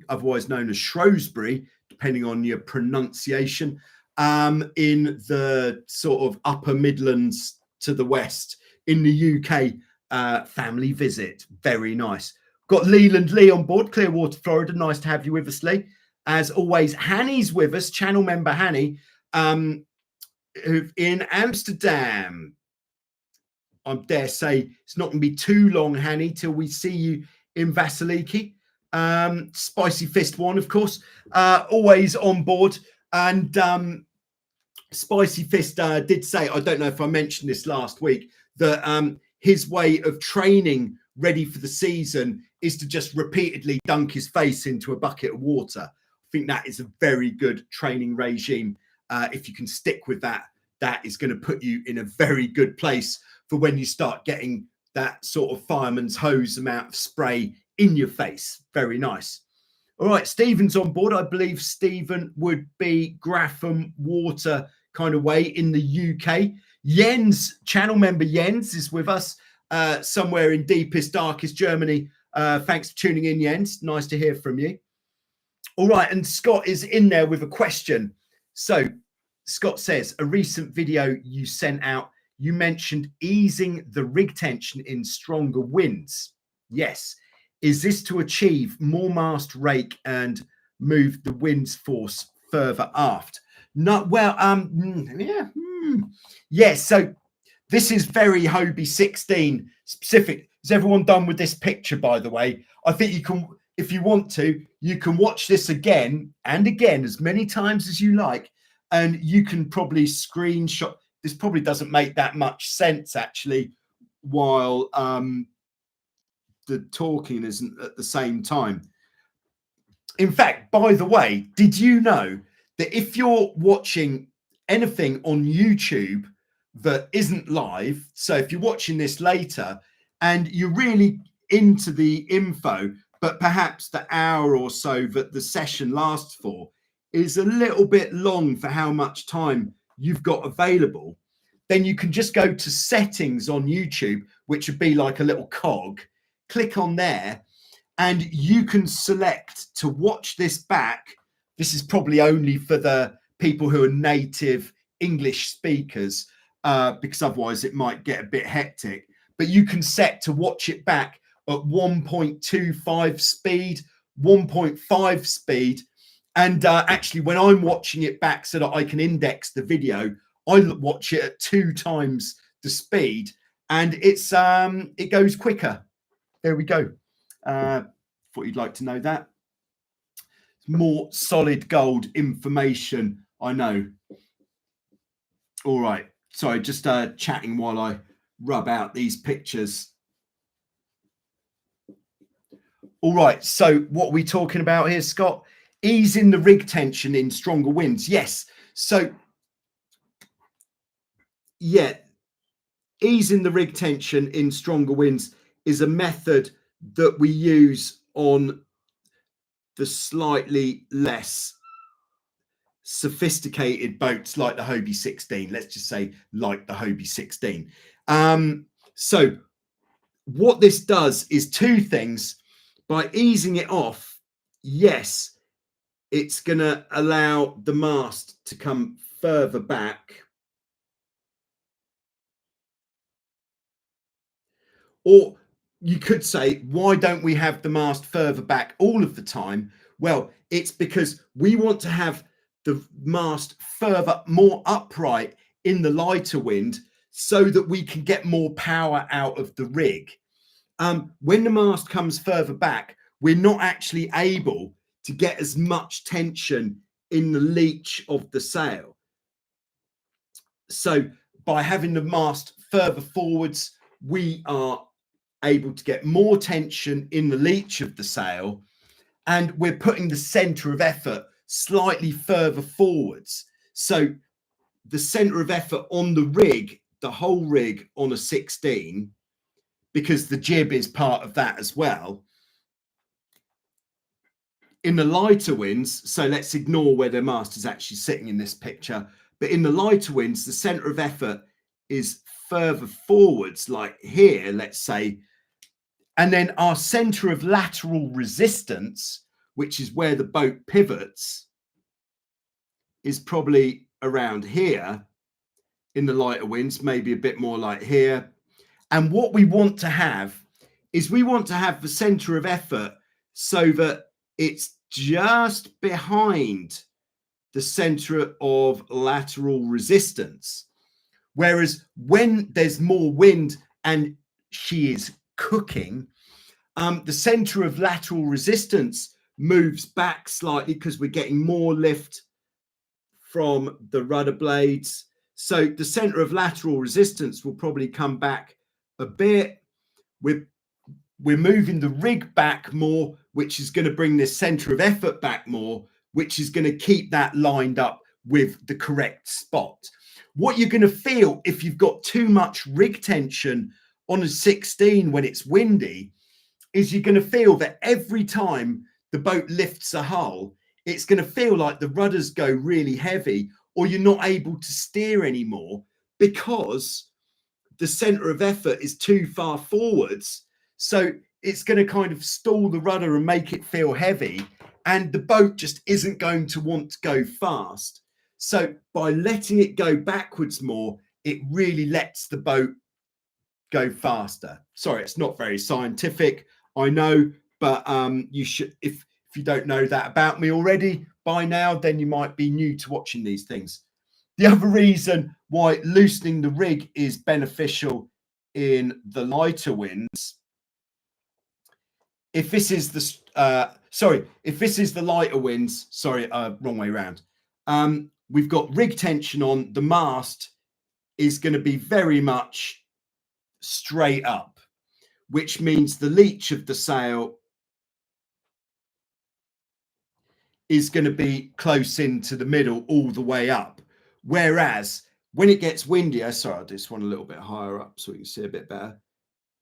otherwise known as Shrewsbury, depending on your pronunciation. in the sort of upper Midlands to the west in the UK. Family visit. Very nice. Got Leland Lee on board, Clearwater, Florida. Nice to have you with us, Lee. As always, Hanny's with us, channel member Hanny, in Amsterdam. I dare say it's not going to be too long, Hanny, till we see you in Vasiliki. Spicy Fist one, of course, always on board. And Spicy Fist did say, I don't know if I mentioned this last week, that his way of training ready for the season is to just repeatedly dunk his face into a bucket of water. I think that is a very good training regime. If you can stick with that, that is going to put you in a very good place for when you start getting that sort of fireman's hose amount of spray in your face. Very nice. All right, Stephen's on board. I believe Stephen would be Grapham Water kind of way in the UK. Jens, channel member Jens, is with us somewhere in deepest, darkest Germany. Thanks for tuning in, Jens. Nice to hear from you. All right, and Scott is in there with a question. So Scott says, a recent video you sent out, you mentioned easing the rig tension in stronger winds. Yes. Is this to achieve more mast rake and move the wind's force further aft? No, well, yeah. So this is very Hobie 16 specific. Is everyone done with this picture, by the way? I think you can, if you want to, you can watch this again and again as many times as you like, and you can probably screenshot. This probably doesn't make that much sense, actually, while the talking isn't at the same time. In fact, by the way, did you know that if you're watching anything on YouTube that isn't live, so if you're watching this later and you're really into the info, but perhaps the hour or so that the session lasts for is a little bit long for how much time you've got available, then you can just go to settings on YouTube, which would be like a little cog. Click on there and you can select to watch this back. This is probably only for the people who are native English speakers, because otherwise it might get a bit hectic. But you can set to watch it back at 1.25 speed, 1.5 speed. And actually, when I'm watching it back so that I can index the video, I watch it at 2 times the speed, and it's it goes quicker. There we go. Thought you'd like to know that. More solid gold information, I know. All right. Sorry, just chatting while I rub out these pictures. All right. So what are we talking about here, Scott? Easing the rig tension in stronger winds. Yes. So, yeah, easing the rig tension in stronger winds is a method that we use on the slightly less sophisticated boats like the Hobie 16. Let's just say like the Hobie 16. So what this does is 2 things. By easing it off, yes, it's going to allow the mast to come further back. Or you could say, why don't we have the mast further back all of the time? Well, it's because we want to have the mast further, more upright in the lighter wind so that we can get more power out of the rig. When the mast comes further back, we're not actually able to get as much tension in the leech of the sail. So by having the mast further forwards, we are able to get more tension in the leech of the sail, and we're putting the center of effort slightly further forwards. So the center of effort on the rig, the whole rig on a 16, because the jib is part of that as well. In the lighter winds, so let's ignore where the mast is actually sitting in this picture, but in the lighter winds, the center of effort is further forwards, like here, let's say. And then our center of lateral resistance, which is where the boat pivots, is probably around here in the lighter winds, maybe a bit more like here. And what we want to have is we want to have the center of effort so that it's just behind the center of lateral resistance. Whereas when there's more wind and she is cooking, the center of lateral resistance moves back slightly because we're getting more lift from the rudder blades. So the center of lateral resistance will probably come back a bit. We're moving the rig back more, which is going to bring this center of effort back more, which is going to keep that lined up with the correct spot. What you're going to feel if you've got too much rig tension on a 16 when it's windy is you're going to feel that every time the boat lifts a hull, it's going to feel like the rudders go really heavy, or you're not able to steer anymore because the center of effort is too far forwards. So it's going to kind of stall the rudder and make it feel heavy, and the boat just isn't going to want to go fast. So by letting it go backwards more, it really lets the boat go faster. Sorry, it's not very scientific, I know, but you should, if you don't know that about me already by now, then you might be new to watching these things. The other reason why loosening the rig is beneficial in the lighter winds, if this is the if this is the lighter winds, wrong way around. We've got rig tension on, the mast is going to be very much straight up, which means the leach of the sail is going to be close into the middle all the way up. Whereas when it gets windier, sorry, I'll do this one a little bit higher up so we can see a bit better.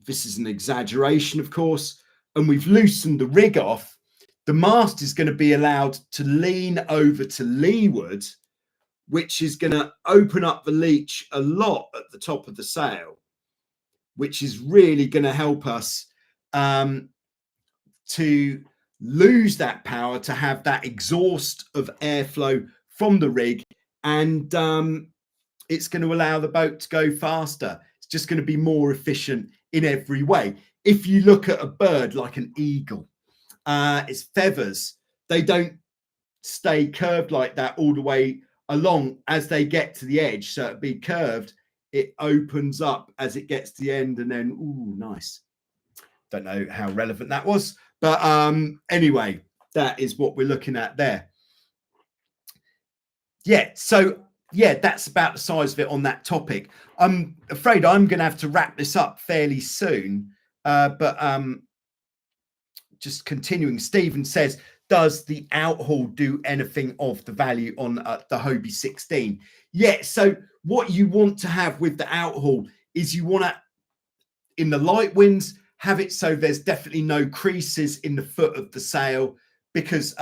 This is an exaggeration, of course, and we've loosened the rig off. The mast is going to be allowed to lean over to leeward, which is going to open up the leach a lot at the top of the sail, which is really going to help us to lose that power, to have that exhaust of airflow from the rig, and it's going to allow the boat to go faster. It's just going to be more efficient in every way. If you look at a bird like an eagle, its feathers, they don't stay curved like that all the way along as they get to the edge. So it'd be curved, it opens up as it gets to the end, and then, ooh, nice. Don't know how relevant that was, but anyway, that is what we're looking at there. Yeah, so yeah, that's about the size of it on that topic. I'm afraid I'm going to have to wrap this up fairly soon, but just continuing, Stephen says, does the Outhaul do anything of the value on the Hobie 16? Yeah, so what you want to have with the Outhaul is you want to, in the light winds, have it so there's definitely no creases in the foot of the sail, because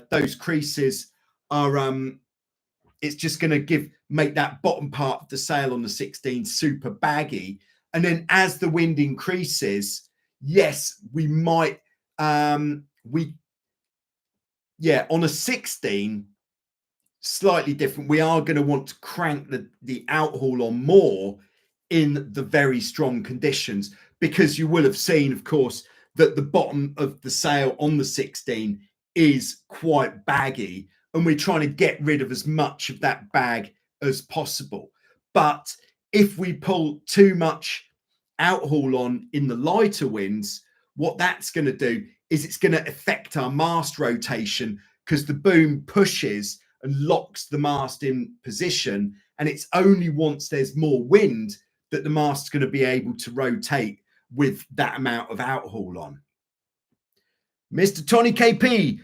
those creases are it's just going to make that bottom part of the sail on the 16 super baggy. And then as the wind increases, yes, we might on a 16, slightly different. We are going to want to crank the Outhaul on more in the very strong conditions, because you will have seen, of course, that the bottom of the sail on the 16 is quite baggy, and we're trying to get rid of as much of that bag as possible. But if we pull too much Outhaul on in the lighter winds, what that's going to do is it's going to affect our mast rotation, because the boom pushes and locks the mast in position, and it's only once there's more wind that the mast's going to be able to rotate with that amount of Outhaul on. Mr. Tony KP,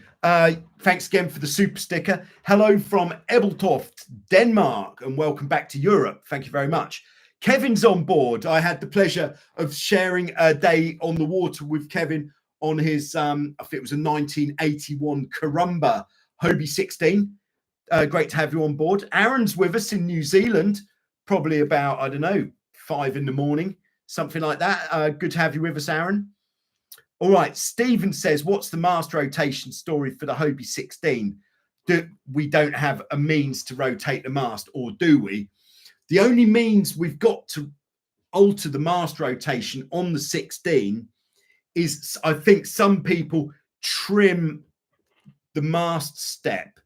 thanks again for the super sticker. Hello from Ebeltoft, Denmark, and welcome back to Europe. Thank you very much. Kevin's on board. I had the pleasure of sharing a day on the water with Kevin on his, I think it was a 1981 Karumba Hobie 16. Great to have you on board. Aaron's with us in New Zealand, probably about, I don't know, 5 in the morning, something like that. Good to have you with us, Aaron. All right, Stephen says, what's the mast rotation story for the Hobie 16? we don't have a means to rotate the mast, or do we? The only means we've got to alter the mast rotation on the 16 is, I think some people trim the mast step.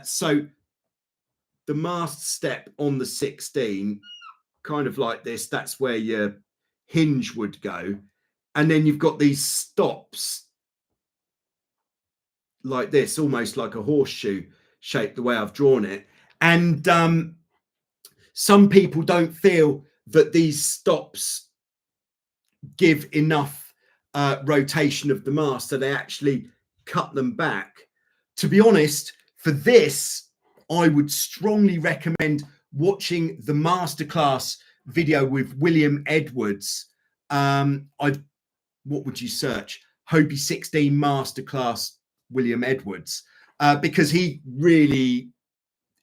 So the mast step on the 16, kind of like this, that's where your hinge would go. And then you've got these stops like this, almost like a horseshoe shape, the way I've drawn it. And some people don't feel that these stops give enough rotation of the mast, so they actually cut them back. To be honest, for this, I would strongly recommend watching the masterclass video with William Edwards. What would you search? Hobie 16 masterclass William Edwards, because he really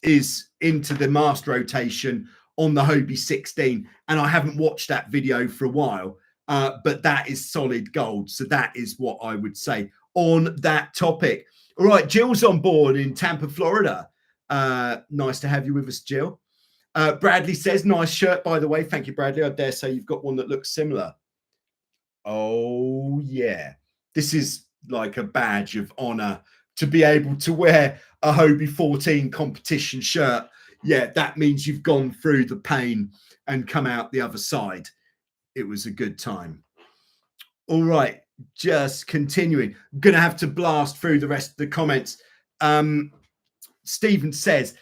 is into the mast rotation on the Hobie 16, and I haven't watched that video for a while, but that is solid gold. So that is what I would say on that topic. All right, Jill's on board in Tampa, Florida. Nice to have you with us, Jill. Bradley says, nice shirt, by the way. Thank you, Bradley. I dare say you've got one that looks similar. Oh, yeah. This is like a badge of honor to be able to wear a Hobie 14 competition shirt. Yeah, that means you've gone through the pain and come out the other side. It was a good time. All right, just continuing. I'm going to have to blast through the rest of the comments. Stephen says,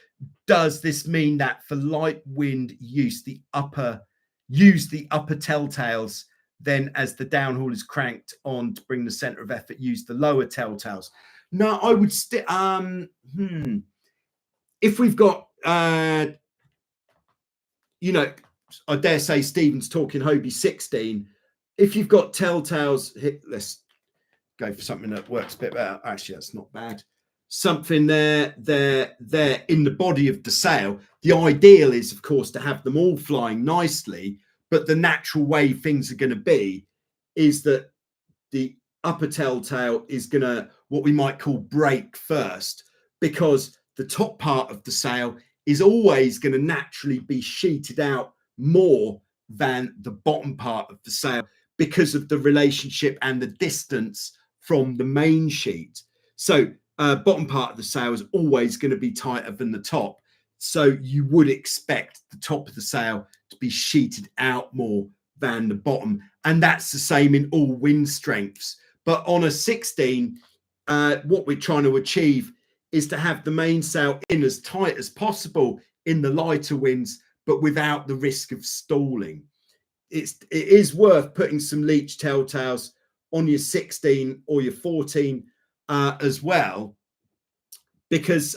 does this mean that for light wind use the upper telltales, then as the downhaul is cranked on to bring the center of effort, use the lower telltales? No, I would still if we've got you know, I dare say Stephen's talking Hobie 16. If you've got telltales, let's go for something that works a bit better. Actually, that's not bad. Something there in the body of the sail. The ideal is, of course, to have them all flying nicely, but the natural way things are going to be is that the upper telltale is going to, what we might call, break first, because the top part of the sail is always going to naturally be sheeted out more than the bottom part of the sail because of the relationship and the distance from the main sheet. So bottom part of the sail is always going to be tighter than the top. So you would expect the top of the sail to be sheeted out more than the bottom. And that's the same in all wind strengths. But on a 16, what we're trying to achieve is to have the mainsail in as tight as possible in the lighter winds, but without the risk of stalling. It is worth putting some leech telltales on your 16 or your 14 as well, because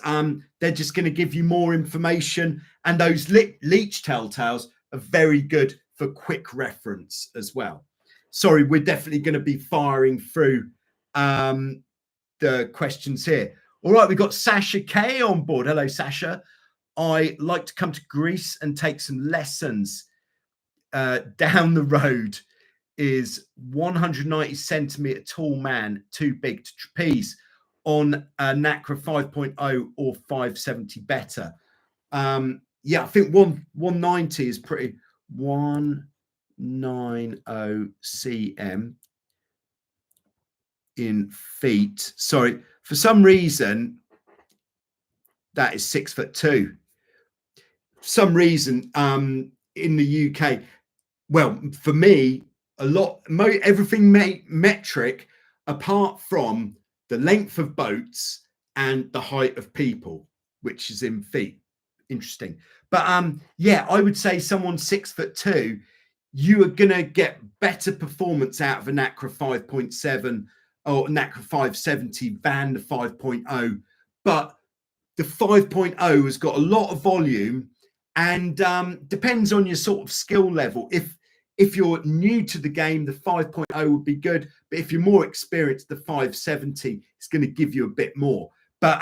they're just going to give you more information, and those leech telltales are very good for quick reference as well. Sorry, we're definitely going to be firing through the questions here. All right, we've got Sasha K on board. Hello, Sasha. I like to come to Greece and take some lessons. Down the road is 190 centimeter tall man, too big to trapeze on a Nacra 5.0 or 570 better. Yeah, I think 190 is pretty. 190 cm in feet. Sorry, for some reason that is 6'2". For some reason, in the UK, well, for me, everything metric apart from the length of boats and the height of people, which is in feet. Interesting. But yeah, I would say someone 6'2", you are gonna get better performance out of a Nacra 5.7 or Nacra 570 than the 5.0. But the 5.0 has got a lot of volume, and depends on your sort of skill level. If you're new to the game, the 5.0 would be good, but if you're more experienced, the 570 is going to give you a bit more. But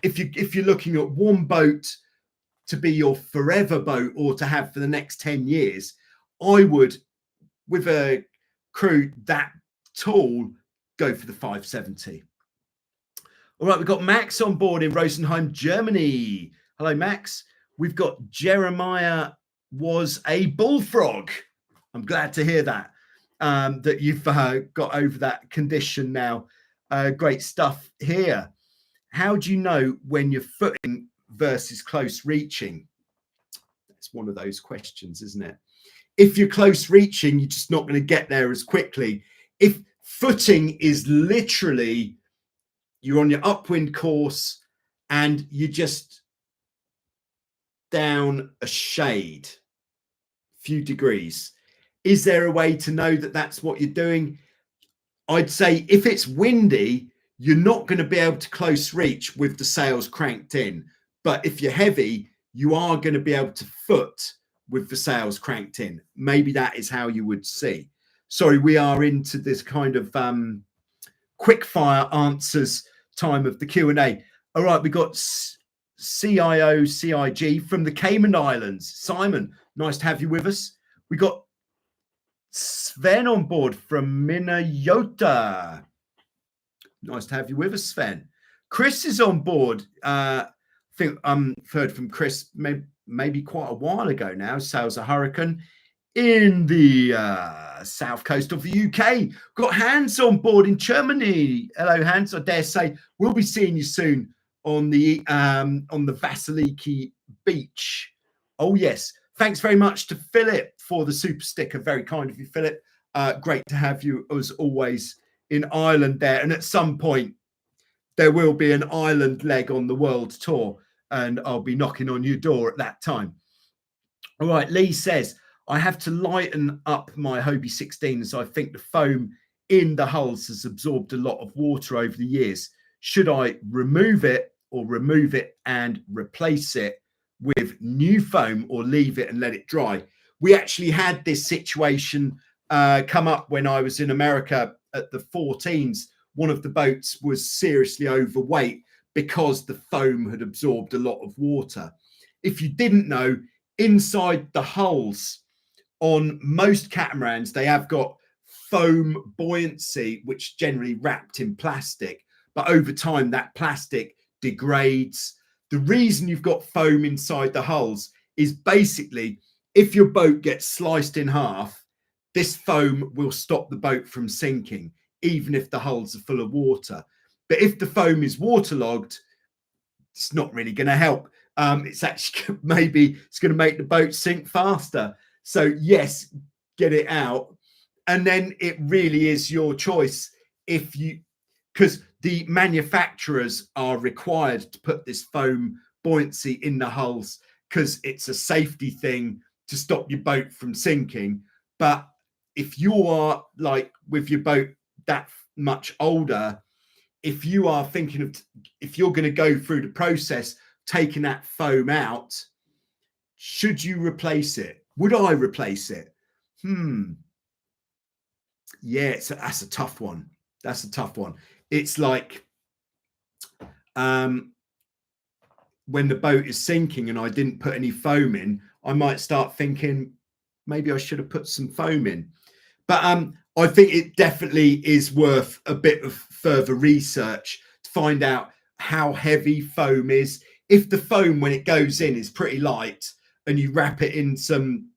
if you're looking at one boat to be your forever boat or to have for the next 10 years, I would, with a crew that tall, go for the 570. All right, we've got Max on board in Rosenheim, Germany. Hello, Max. We've got Jeremiah was a bullfrog. I'm glad to hear that, that you've got over that condition now. Great stuff here. How do you know when you're footing versus close reaching? That's one of those questions, isn't it? If you're close reaching, you're just not going to get there as quickly. If footing is literally you're on your upwind course and you're just down a shade, few degrees, is there a way to know that that's what you're doing? I'd say if it's windy, you're not going to be able to close reach with the sails cranked in. But if you're heavy, you are going to be able to foot with the sails cranked in. Maybe that is how you would see. Sorry, we are into this kind of quick fire answers time of the Q&A. All right, we got CIG from the Cayman Islands. Simon, nice to have you with us. We got Sven on board from Minnesota. Nice to have you with us, Sven. Chris is on board. I think heard from Chris maybe quite a while ago now. Sails a hurricane in the south coast of the UK. Got Hans on board in Germany. Hello, Hans. I dare say we'll be seeing you soon on the Vasiliki beach. Oh yes. Thanks very much to Philip for the super sticker. Very kind of you, Philip. Great to have you as always in Ireland there. And at some point there will be an Ireland leg on the world tour, and I'll be knocking on your door at that time. All right, Lee says, I have to lighten up my Hobie 16 as I think the foam in the hulls has absorbed a lot of water over the years. Should I remove it and replace it with new foam, or leave it and let it dry? We actually had this situation come up when I was in America at the 14s. One of the boats was seriously overweight because the foam had absorbed a lot of water. If you didn't know, inside the hulls on most catamarans, they have got foam buoyancy, which generally wrapped in plastic, but over time that plastic degrades. The reason you've got foam inside the hulls is basically if your boat gets sliced in half, this foam will stop the boat from sinking, even if the hulls are full of water. But if the foam is waterlogged, it's not really going to help. It's actually maybe it's going to make the boat sink faster. So yes, get it out. And then it really is your choice because the manufacturers are required to put this foam buoyancy in the hulls because it's a safety thing to stop your boat from sinking. But if you are like with your boat that much older, if you are thinking of, if you're going to go through the process, taking that foam out, should you replace it? Would I replace it? Yeah, that's a tough one. That's a tough one. It's like when the boat is sinking and I didn't put any foam in, I might start thinking maybe I should have put some foam in. But I think it definitely is worth a bit of further research to find out how heavy foam is. If the foam, when it goes in, is pretty light and you wrap it in some,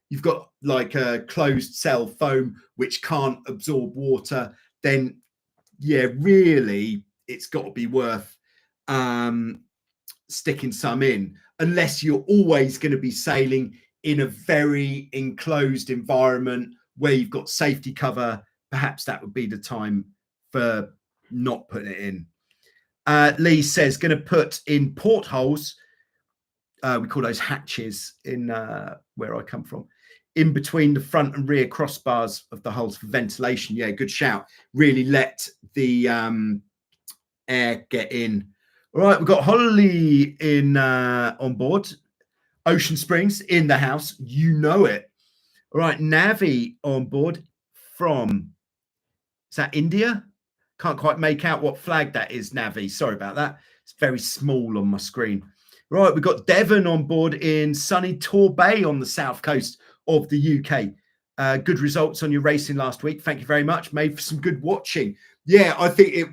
you've got like a closed cell foam which can't absorb water, then yeah, really it's got to be worth sticking some in, unless you're always going to be sailing in a very enclosed environment where you've got safety cover. Perhaps that would be the time for not putting it in. Lee says, going to put in portholes. We call those hatches in where I come from, in between the front and rear crossbars of the hulls for ventilation. Yeah, good shout. Really let the air get in. All right, we've got Holly in on board. Ocean Springs in the house. You know it. All right, Navi on board from, is that India? Can't quite make out what flag that is, Navi. Sorry about that. It's very small on my screen. Right, we've got Devon on board in sunny Torbay on the south coast of the UK. Good results on your racing last week. Thank you very much. Made for some good watching. Yeah, I think it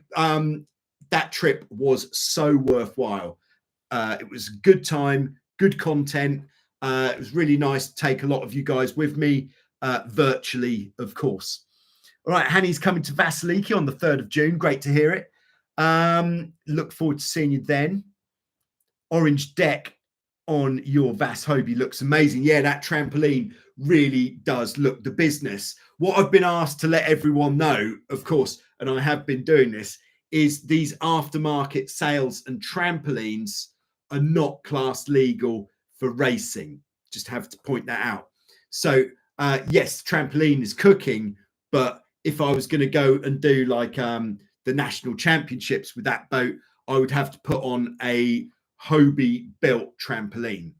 that trip was so worthwhile. It was a good time, good content. It was really nice to take a lot of you guys with me, virtually, of course. All right, Hanny's coming to Vasiliki on the 3rd of June. Great to hear it. Look forward to seeing you then. Orange deck on your Vas Hobie looks amazing. Yeah, that trampoline really does look the business. What I've been asked to let everyone know, of course, and I have been doing this, is these aftermarket sales and trampolines are not class legal for racing. Just have to point that out. So yes, trampoline is cooking, but if I was going to go and do like the national championships with that boat, I would have to put on a Hobie built trampoline.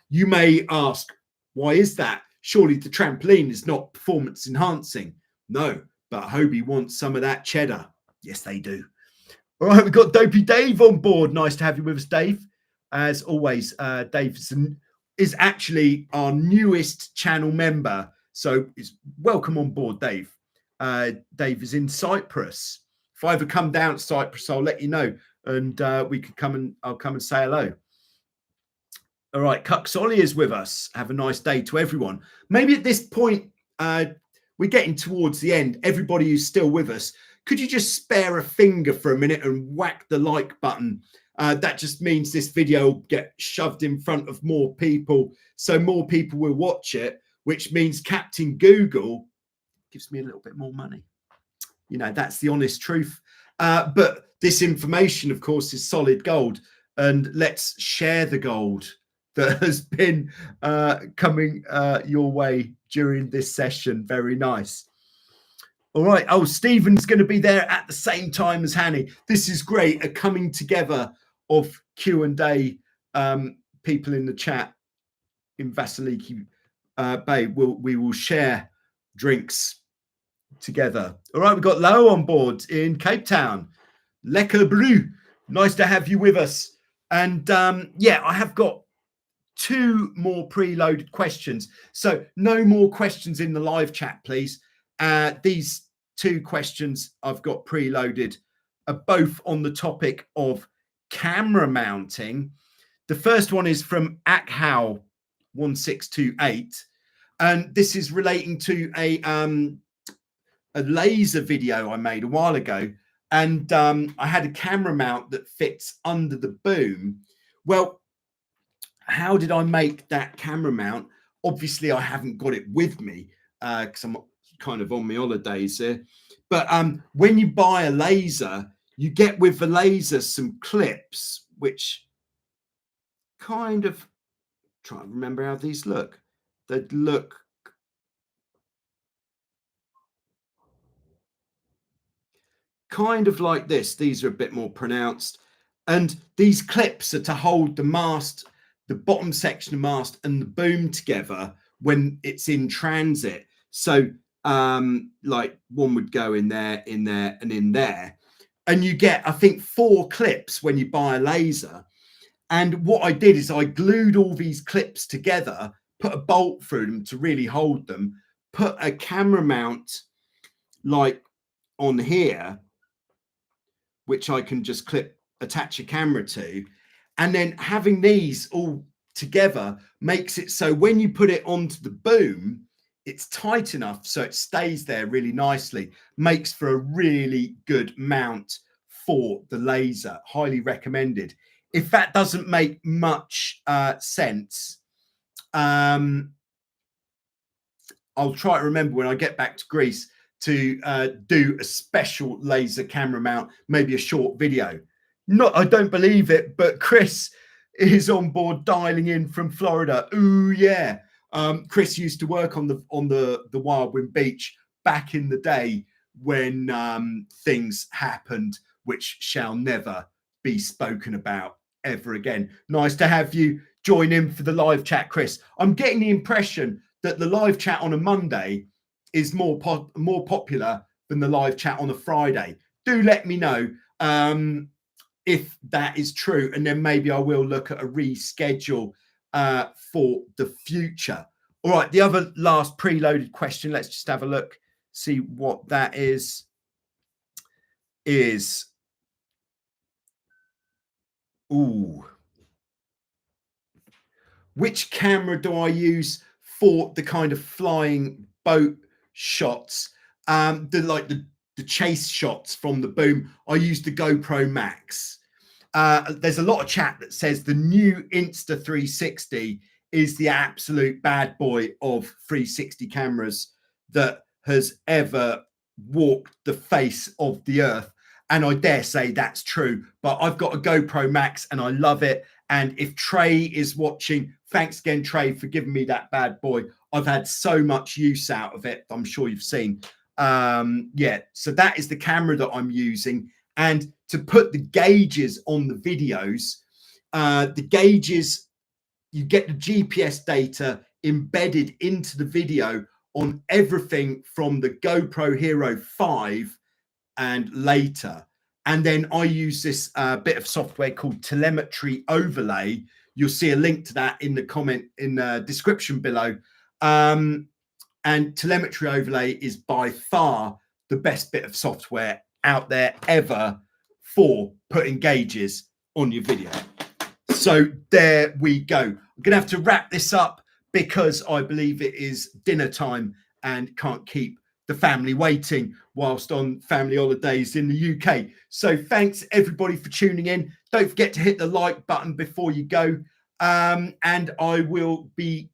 You may ask, why is that? Surely the trampoline is not performance enhancing. No, but Hobie wants some of that cheddar. Yes, they do. All right, we've got Dopey Dave on board. Nice to have you with us, Dave. As always, Dave is actually our newest channel member. So welcome on board, Dave. Dave is in Cyprus. If I ever come down to Cyprus, I'll let you know, and we could come and I'll come and say hello. All right, Cuxolly is with us. Have a nice day to everyone. Maybe at this point, we're getting towards the end. Everybody who's still with us, could you just spare a finger for a minute and whack the like button? That just means this video will get shoved in front of more people, so more people will watch it, which means Captain Google gives me a little bit more money. You know, that's the honest truth. But this information, of course, is solid gold. And let's share the gold that has been coming your way during this session. Very nice. All right. Oh, Stephen's going to be there at the same time as Hanny. This is great. A coming together of Q&A people in the chat in Vasiliki Bay. We will share drinks together. All right, we've got Lo on board in Cape Town. Lekker brew. Nice to have you with us. And yeah, I have got 2 more preloaded questions. So no more questions in the live chat, please. These 2 questions I've got preloaded are both on the topic of camera mounting. The first one is from Outhaul 1628, and this is relating to a laser video I made a while ago, and I had a camera mount that fits under the boom. Well, how did I make that camera mount? Obviously, I haven't got it with me because I'm kind of on my holidays here. But when you buy a laser, you get with the laser some clips, which kind of, try to remember how these look. They look kind of like this. These are a bit more pronounced. And these clips are to hold the mast, the bottom section of mast and the boom together when it's in transit. So like one would go in there, and in there. And you get, I think, 4 clips when you buy a laser. And what I did is I glued all these clips together, put a bolt through them to really hold them, put a camera mount like on here, which I can just attach a camera to. And then having these all together makes it so when you put it onto the boom, it's tight enough so it stays there really nicely. Makes for a really good mount for the laser. Highly recommended. If that doesn't make much sense, I'll try to remember when I get back to Greece to do a special laser camera mount, maybe a short video. I don't believe it, but Chris is on board dialing in from Florida. Ooh, yeah. Chris used to work on the Wildwind Beach back in the day when things happened which shall never be spoken about ever again. Nice to have you join in for the live chat, Chris. I'm getting the impression that the live chat on a Monday is more popular than the live chat on a Friday. Do let me know if that is true, and then maybe I will look at a reschedule for the future. All right, the other last preloaded question, let's just have a look, see what that is Ooh. Which camera do I use for the kind of flying boat shots? The chase shots from the boom. I use the GoPro Max. There's a lot of chat that says the new Insta 360 is the absolute bad boy of 360 cameras that has ever walked the face of the earth. And I dare say that's true. But I've got a GoPro Max and I love it. And if Trey is watching, thanks again, Trey, for giving me that bad boy. I've had so much use out of it. I'm sure you've seen. Yeah, so that is the camera that I'm using. And to put the gauges on the videos, the gauges, you get the GPS data embedded into the video on everything from the GoPro Hero 5 and later. And then I use this bit of software called Telemetry Overlay. You'll see a link to that in the comment in the description below. And Telemetry Overlay is by far the best bit of software out there ever for putting gauges on your video. So there we go. I'm going to have to wrap this up because I believe it is dinner time and can't keep the family waiting whilst on family holidays in the UK. So thanks everybody for tuning in. Don't forget to hit the like button before you go. And I will be,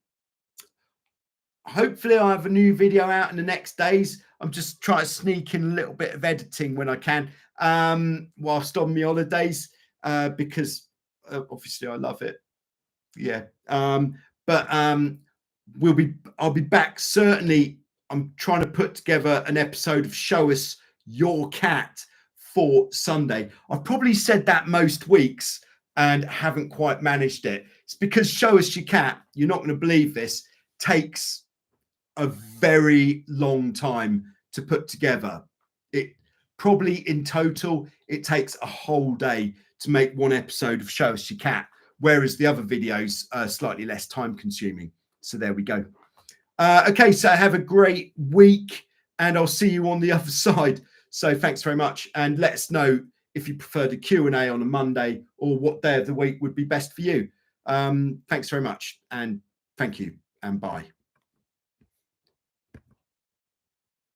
hopefully I'll have a new video out in the next days. I'm just trying to sneak in a little bit of editing when I can whilst on my holidays because obviously I love it. Yeah. But I'll be back certainly. I'm trying to put together an episode of Show Us Your Cat for Sunday. I've probably said that most weeks and haven't quite managed it. It's because Show Us Your Cat, you're not going to believe this, takes a very long time to put together. It probably in total, it takes a whole day to make one episode of Show Us Your Cat, whereas the other videos are slightly less time consuming. So there we go. Okay, so have a great week and I'll see you on the other side. So thanks very much. And let us know if you prefer the Q&A on a Monday or what day of the week would be best for you. Thanks very much and thank you and bye.